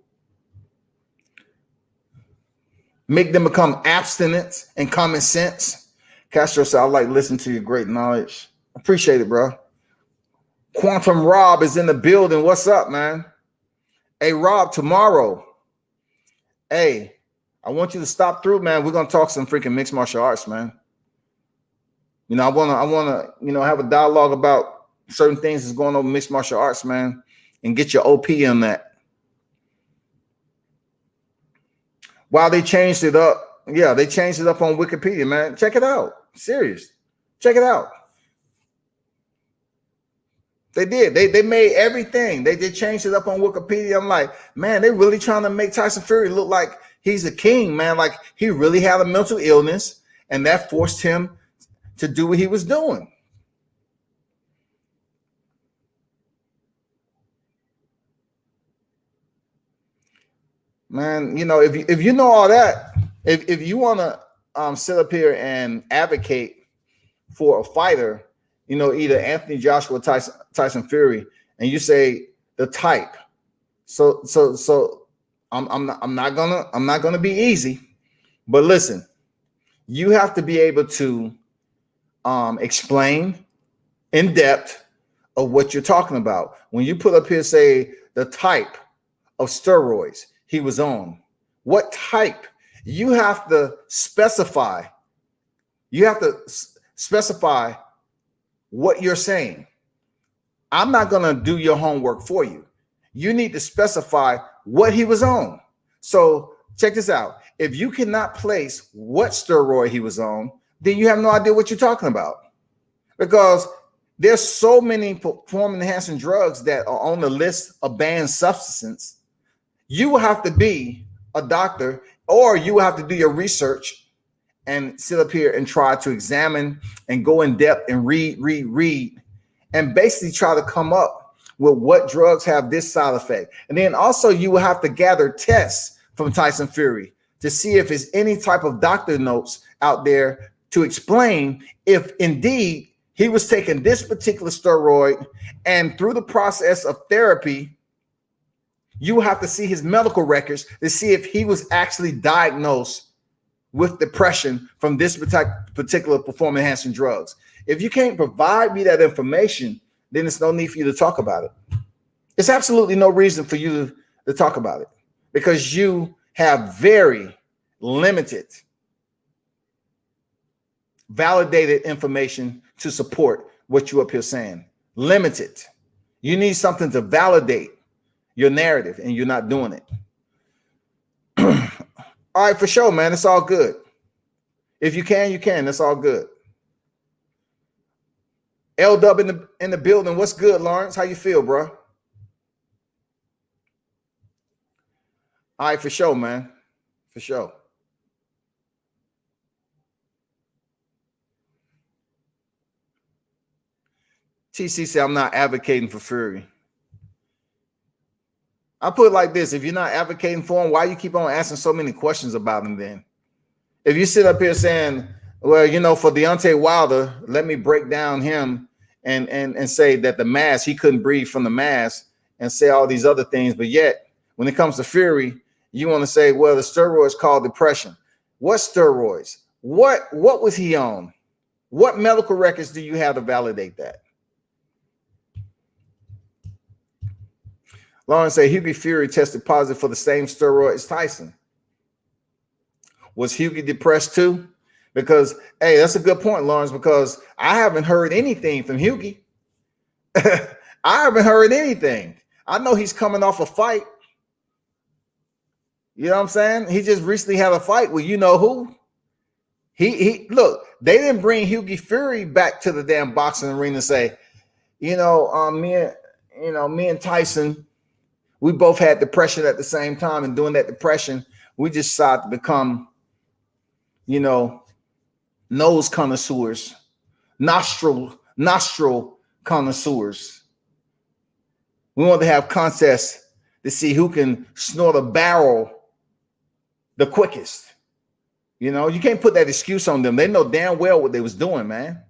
make them become abstinent and common sense. Castro said, I like listening to your great knowledge. Appreciate it, bro. Quantum Rob is in the building. What's up, man? Hey, Rob, tomorrow. Hey, I want you to stop through, man. We're gonna talk some freaking mixed martial arts, man. I wanna, have a dialogue about certain things that's going on with mixed martial arts, man, and get your OP on that. While they changed it up, yeah, they changed it up on Wikipedia, man. Check it out. Serious. Check it out. They did. They made everything. They changed it up on Wikipedia. I'm like, man, they really trying to make Tyson Fury look like he's a king, man. Like he really had a mental illness, and that forced him to do what he was doing. Man, if you know all that, if you want to sit up here and advocate for a fighter, either Anthony Joshua, Tyson Fury, and you say the type, so I'm not gonna be easy, but listen, you have to be able to explain in depth of what you're talking about. When you put up here, say the type of steroids he was on, what type? You have to specify. You have to specify what you're saying. I'm not going to do your homework for you. You need to specify what he was on. So check this out. If you cannot place what steroid he was on, then you have no idea what you're talking about, because there's so many performance enhancing drugs that are on the list of banned substances. You will have to be a doctor, or you will have to do your research and sit up here and try to examine and go in depth and read, and basically try to come up with what drugs have this side effect. And then also you will have to gather tests from Tyson Fury to see if there's any type of doctor notes out there to explain if indeed he was taking this particular steroid, and through the process of therapy, you have to see his medical records to see if he was actually diagnosed with depression from this particular performance enhancing drugs. If you can't provide me that information, then there's no need for you to talk about it. It's absolutely no reason for you to talk about it because you have very limited validated information to support what you up here saying. Limited. You need something to validate your narrative, and you're not doing it. All right, for sure, man. It's all good. If you can, you can. That's all good. L-Dub in the building. What's good, Lawrence? How you feel, bro? All right, for sure, man. For sure. TC said, I'm not advocating for Fury. I put it like this. If you're not advocating for him, why you keep on asking so many questions about him then? If you sit up here saying, well, you know, for Deontay Wilder, let me break down him and say that the mask, he couldn't breathe from the mask and say all these other things. But yet, when it comes to Fury, you want to say, well, the steroids called depression. What steroids? What was he on? What medical records do you have to validate that? Lawrence said Hughie Fury tested positive for the same steroid as Tyson. Was Hughie depressed too? Because, hey, that's a good point, Lawrence, because I haven't heard anything from Hughie. I haven't heard anything. I know he's coming off a fight. You know what I'm saying? He just recently had a fight with you know who. He look, they didn't bring Hughie Fury back to the damn boxing arena and say, me and Tyson, we both had depression at the same time, and during that depression, we just decided to become, nose connoisseurs, nostril connoisseurs. We want to have contests to see who can snort a barrel the quickest. You can't put that excuse on them. They know damn well what they was doing, man.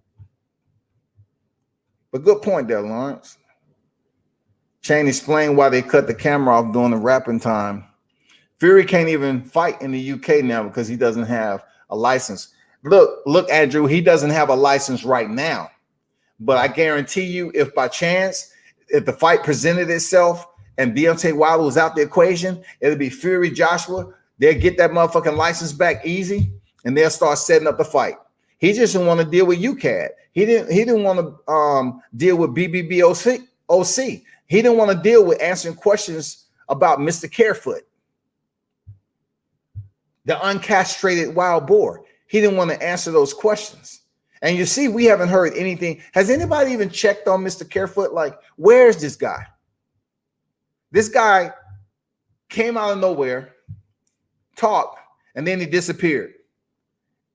But good point there, Lawrence. Shane explained why they cut the camera off during the rapping time. Fury can't even fight in the UK now because he doesn't have a license. Look, Andrew, he doesn't have a license right now. But I guarantee you, if by chance, if the fight presented itself and Deontay Wilder was out the equation, it'll be Fury Joshua. They'll get that motherfucking license back easy, and they'll start setting up the fight. He just didn't want to deal with UCAD. He didn't want to deal with BBBOC. He didn't want to deal with answering questions about Mr. Carefoot, the uncastrated wild boar. He didn't want to answer those questions. And you see, we haven't heard anything. Has anybody even checked on Mr. Carefoot? Like, where's this guy? This guy came out of nowhere, talked, and then he disappeared.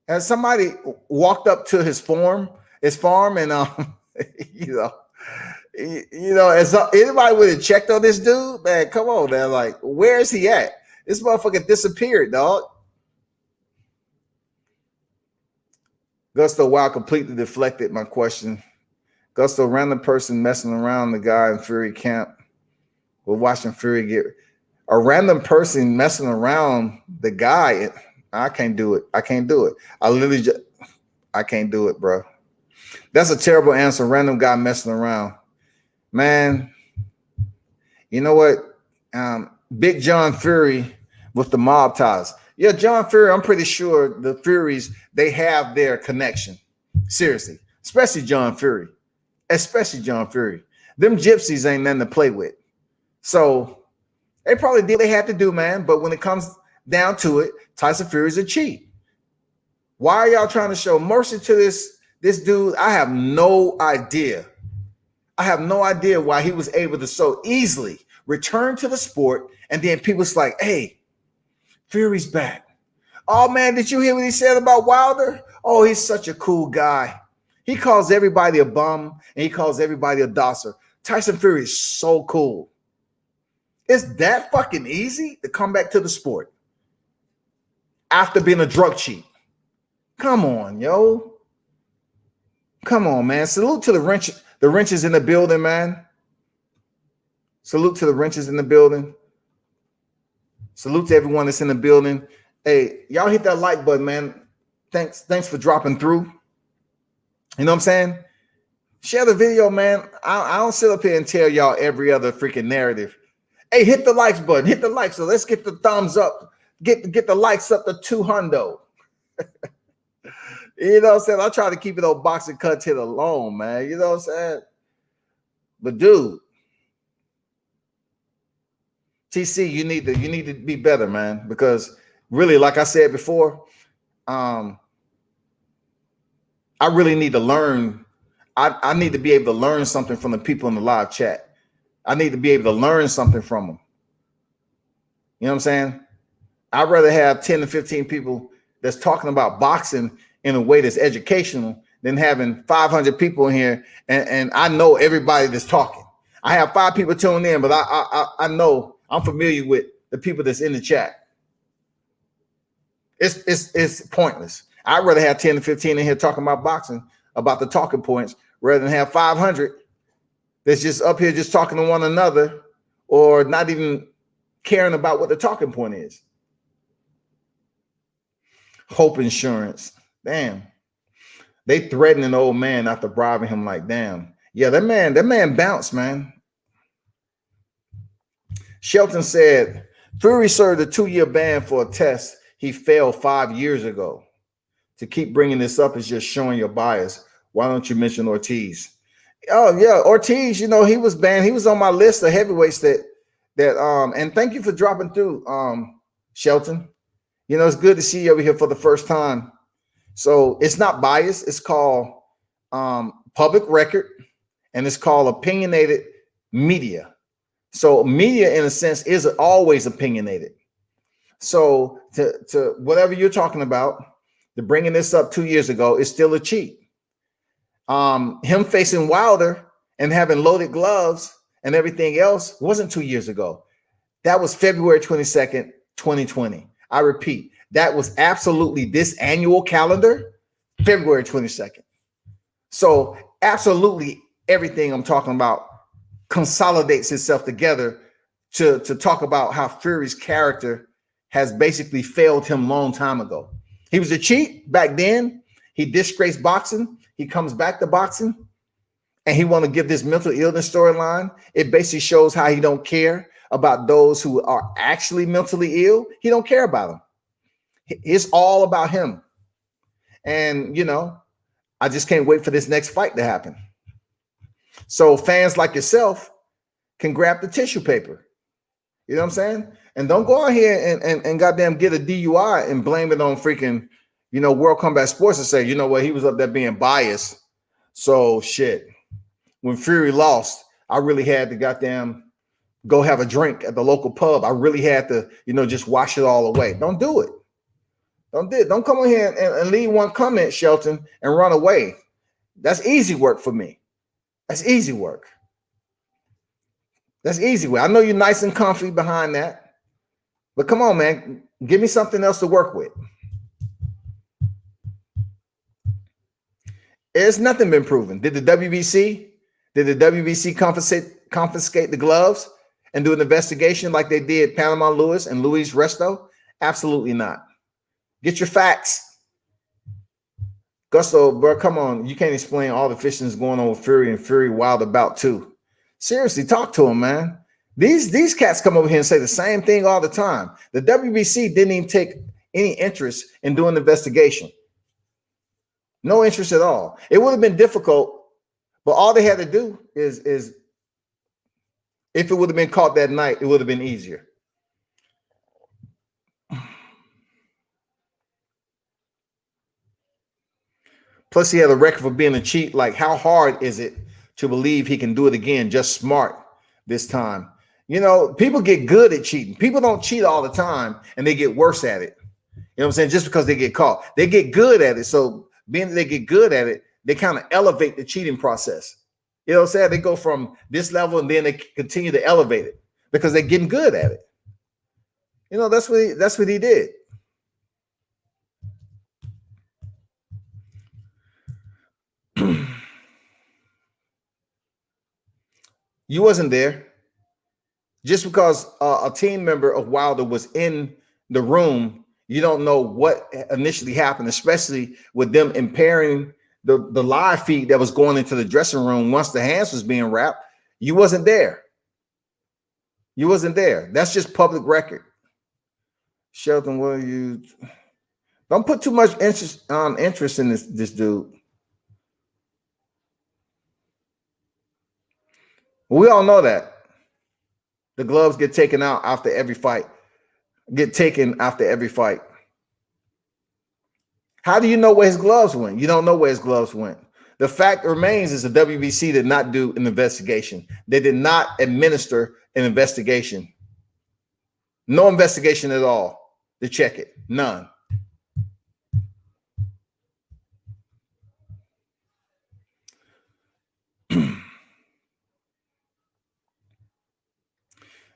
And somebody walked up to his farm, and as anybody would have checked on this dude, man, come on, man. Like, where is he at? This motherfucker disappeared, dog. Gusto, wow, completely deflected my question. Gusto, random person messing around the guy in Fury camp. We're watching Fury get a random person messing around the guy. I can't do it. I can't do it. I can't do it, bro. That's a terrible answer. Random guy messing around. Man, you know what? Big John Fury with the mob ties. Yeah, John Fury, I'm pretty sure the Furies, they have their connection. Seriously. Especially John Fury. Them gypsies ain't nothing to play with. So they probably did what they had to do, man. But when it comes down to it, Tyson Fury's a cheat. Why are y'all trying to show mercy to this dude? I have no idea. I have no idea why he was able to so easily return to the sport. And then people's like, hey, Fury's back. Oh, man, did you hear what he said about Wilder? Oh, he's such a cool guy. He calls everybody a bum, and he calls everybody a dosser. Tyson Fury is so cool. It's that fucking easy to come back to the sport after being a drug cheat. Come on, yo. Come on, man. Salute to the wrenches in the building, man. Salute to the wrenches in the building. Salute to everyone that's in the building. Hey, y'all hit that like button, man. Thanks for dropping through. You know what I'm saying? Share the video, man. I don't sit up here and tell y'all every other freaking narrative. Hey, hit the likes button. Hit the likes. So let's get the thumbs up. Get the likes up to 200. You know what I'm saying? I try to keep it on boxing content alone, man. You know what I'm saying? But dude, TC, you need to be better, man. Because really, like I said before, I really need to learn. I need to be able to learn something from the people in the live chat. I need to be able to learn something from them. You know what I'm saying? I'd rather have 10 to 15 people that's talking about boxing in a way that's educational than having 500 people in here. And I know everybody that's talking. I have 5 people tuning in, but I know I'm familiar with the people that's in the chat. It's pointless. I'd rather have 10 to 15 in here talking about boxing, about the talking points, rather than have 500 that's just up here just talking to one another or not even caring about what the talking point is. Hope Insurance. Damn. They threatened an old man after bribing him like, damn. Yeah, that man bounced, man. Shelton said, Fury served a 2-year ban for a test he failed 5 years ago. To keep bringing this up is just showing your bias. Why don't you mention Ortiz? Oh, yeah, Ortiz, you know, he was banned. He was on my list of heavyweights that and thank you for dropping through, Shelton. You know, it's good to see you over here for the first time. So it's not bias. It's called public record, and it's called opinionated media. So media, in a sense, is always opinionated. So to whatever you're talking about, to bringing this up 2 years ago is still a cheat. Him facing Wilder and having loaded gloves and everything else wasn't 2 years ago. That was February 22nd, 2020. I repeat, that was absolutely this annual calendar, February 22nd. So absolutely everything I'm talking about consolidates itself together to talk about how Fury's character has basically failed him a long time ago. He was a cheat back then. He disgraced boxing. He comes back to boxing, and he want to give this mental illness storyline. It basically shows how he don't care about those who are actually mentally ill. He don't care about them. It's all about him. And, you know, I just can't wait for this next fight to happen. So fans like yourself can grab the tissue paper. You know what I'm saying? And don't go out here and goddamn get a DUI and blame it on freaking, you know, World Combat Sports and say, you know what, he was up there being biased. So shit. When Fury lost, I really had to goddamn go have a drink at the local pub. I really had to, you know, just wash it all away. Don't do it. Don't do it. Don't come in here and leave one comment, Shelton, and run away. That's easy work for me. That's easy work. That's easy work. I know you're nice and comfy behind that. But come on, man. Give me something else to work with. There's nothing been proven. Did the WBC confiscate the gloves and do an investigation like they did Panama Lewis and Luis Resto? Absolutely not. Get your facts. Gusto, bro, come on. You can't explain all the fishings going on with Fury and Fury wild about too. Seriously, talk to him, man. These cats come over here and say the same thing all the time. The WBC didn't even take any interest in doing the investigation. No interest at all. It would have been difficult, but all they had to do is if it would have been caught that night, it would have been easier. Plus, he had a record for being a cheat. Like, how hard is it to believe he can do it again? Just smart this time. You know, people get good at cheating. People don't cheat all the time, and they get worse at it. You know what I'm saying? Just because they get caught. They get good at it. So being that they get good at it, they kind of elevate the cheating process. You know what I'm saying? They go from this level, and then they continue to elevate it because they're getting good at it. You know, that's what he did. You wasn't there. Just because a team member of Wilder was in the room, you don't know what initially happened, especially with them impairing the live feed that was going into the dressing room once the hands was being wrapped. You wasn't there. You wasn't there. That's just public record. Shelton, what are you? Don't put too much interest in this dude. We all know that the gloves get taken out after every fight. Get taken after every fight. How do you know where his gloves went? You don't know where his gloves went. The fact remains is the WBC did not do an investigation. They did not administer an investigation. No investigation at all to check it. None.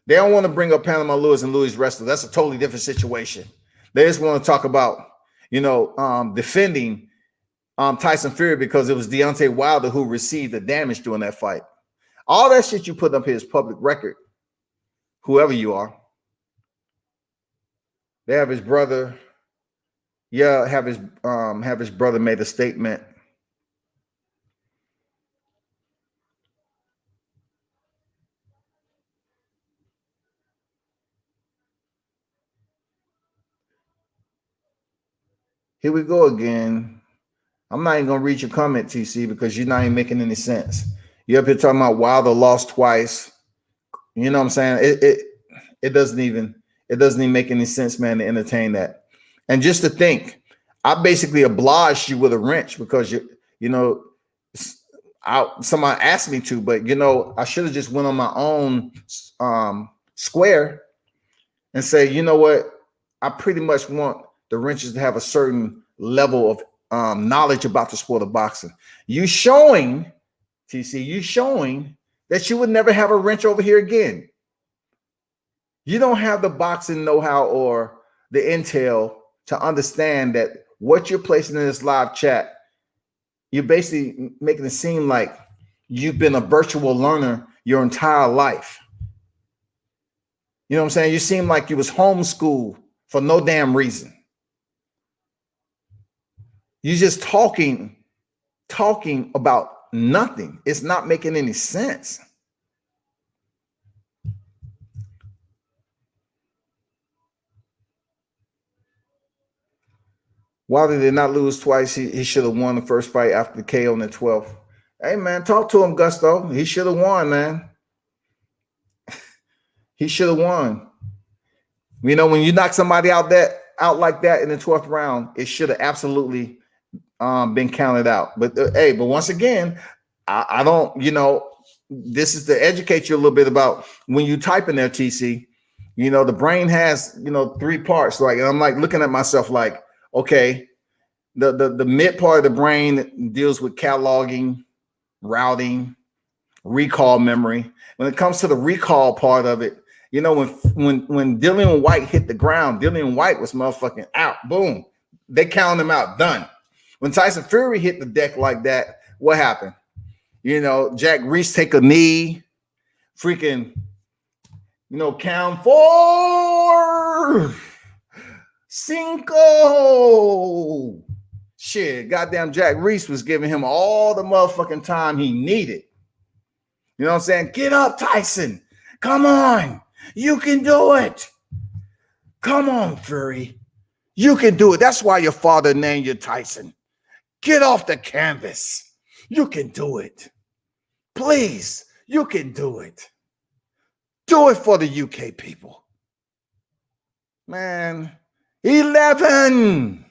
They don't want to bring up Panama Lewis and Louis Wrestler. That's a totally different situation. They just want to talk about, defending Tyson Fury because it was Deontay Wilder who received the damage during that fight. All that shit you put up here is public record, whoever you are. They have his brother. Yeah, have his brother made a statement. Here we go again. I'm not even gonna read your comment, TC, because you're not even making any sense. You're up here talking about Wilder lost twice. You know what I'm saying? It doesn't even make any sense, man, to entertain that. And just to think, I basically obliged you with a wrench because somebody asked me to, but I should have just went on my own square and say, you know what? I pretty much want the wrenches to have a certain level of knowledge about the sport of boxing. You showing, TC, you showing that you would never have a wrench over here again. You don't have the boxing know-how or the intel to understand that what you're placing in this live chat, you're basically making it seem like you've been a virtual learner your entire life. You know what I'm saying? You seem like you was homeschooled for no damn reason. You're just talking about nothing. It's not making any sense. Wilder did not lose twice. He should have won the first fight after the KO in the 12th. Hey, man, talk to him, Gusto. He should have won, man. He should have won. When you knock somebody out like that in the 12th round, it should have absolutely been counted out. But but once again, I don't, this is to educate you a little bit about when you type in there, TC, the brain has, 3 parts. Like, and I'm like looking at myself like, okay, the mid part of the brain deals with cataloging, routing, recall memory. When it comes to the recall part of it, when Dillian Whyte hit the ground, Dillian Whyte was motherfucking out. Boom. They count him out. Done. When Tyson Fury hit the deck like that, what happened? Jack Reese take a knee, freaking, count 4, 5. Shit, goddamn Jack Reese was giving him all the motherfucking time he needed. You know what I'm saying? Get up, Tyson. Come on. You can do it. Come on, Fury. You can do it. That's why your father named you Tyson. Get off the canvas. You can do it. Please, you can do it. Do it for the UK people. Man, 11,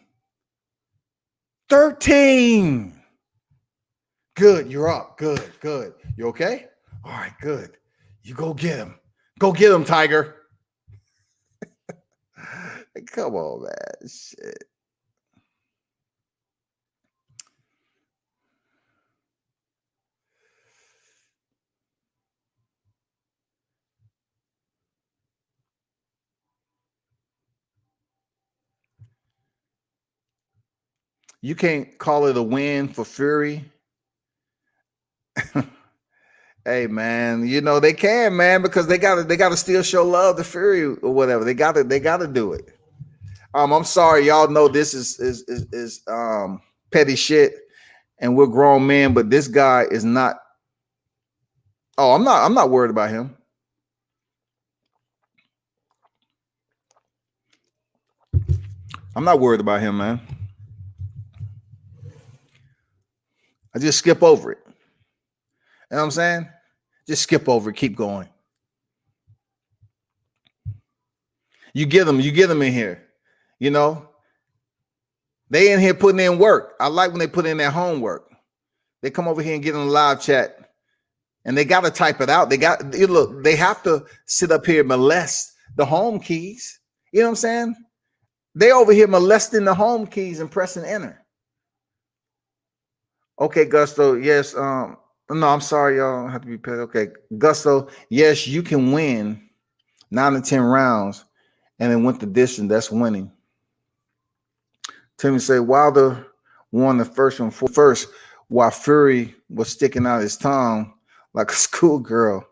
13. Good, you're up. Good. You okay? All right, good. You go get him. Go get him, Tiger. Come on, man. Shit. You can't call it a win for Fury. Hey, man, they can, man, because they gotta still show love to Fury or whatever. They gotta do it. I'm sorry, y'all know this is petty shit. and we're grown men, but this guy is not. Oh, I'm not worried about him. I'm not worried about him, man. I just skip over it. You know what I'm saying? Just skip over it, keep going. You get them in here. You know, they in here putting in work. I like when they put in their homework. They come over here and get in the live chat, and they got to type it out. Look, they have to sit up here and molest the home keys. You know what I'm saying? They over here molesting the home keys and pressing enter. Okay, Gusto. Yes. No, I'm sorry, y'all. I have to be paid. Okay, Gusto. Yes, you can win 9 to 10 rounds, and then went the distance. That's winning. Timmy say Wilder won the first one first, while Fury was sticking out his tongue like a schoolgirl.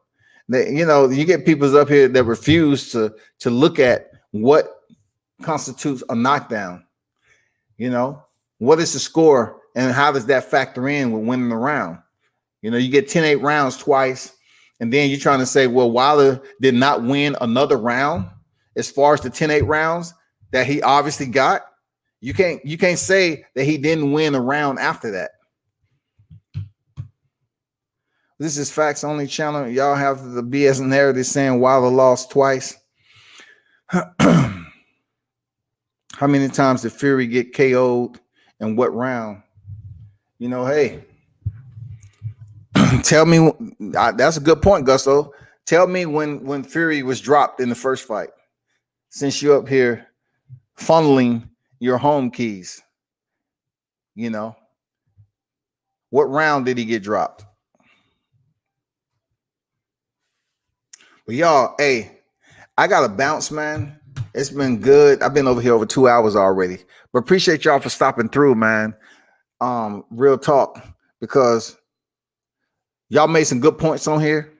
You get people up here that refuse to look at what constitutes a knockdown. What is the score and how does that factor in with winning the round? You get 10-8 rounds twice, and then you're trying to say, well, Wilder did not win another round as far as the 10-8 rounds that he obviously got. You can't say that he didn't win a round after that. This is Facts Only channel. Y'all have the BS narrative saying Wilder lost twice. How many times did Fury get KO'd and what round? Hey, tell me. That's a good point, Gusto. Tell me when Fury was dropped in the first fight, since you're up here funneling your home keys. What round did he get dropped? But y'all, hey, I got to bounce, man. It's been good. I've been over here over 2 hours already, but appreciate y'all for stopping through, man. Real talk, because y'all made some good points on here.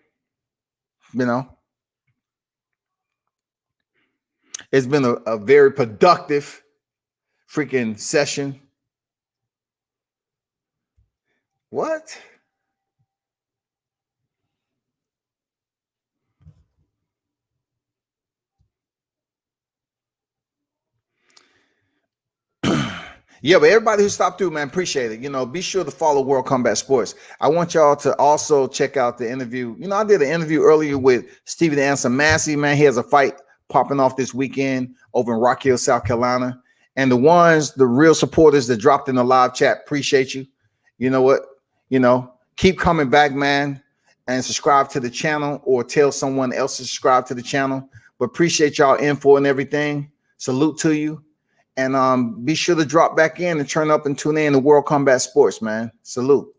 It's been a very productive freaking session. What? Yeah, but everybody who stopped through, man, appreciate it. Be sure to follow World Combat Sports. I want y'all to also check out the interview. I did an interview earlier with Stevie the Answer Massey, man. He has a fight popping off this weekend over in Rock Hill, South Carolina. And the real supporters that dropped in the live chat, appreciate you. You know what? Keep coming back, man, and subscribe to the channel or tell someone else to subscribe to the channel. But appreciate y'all info and everything. Salute to you. And be sure to drop back in and turn up and tune in to World Combat Sports, man. Salute.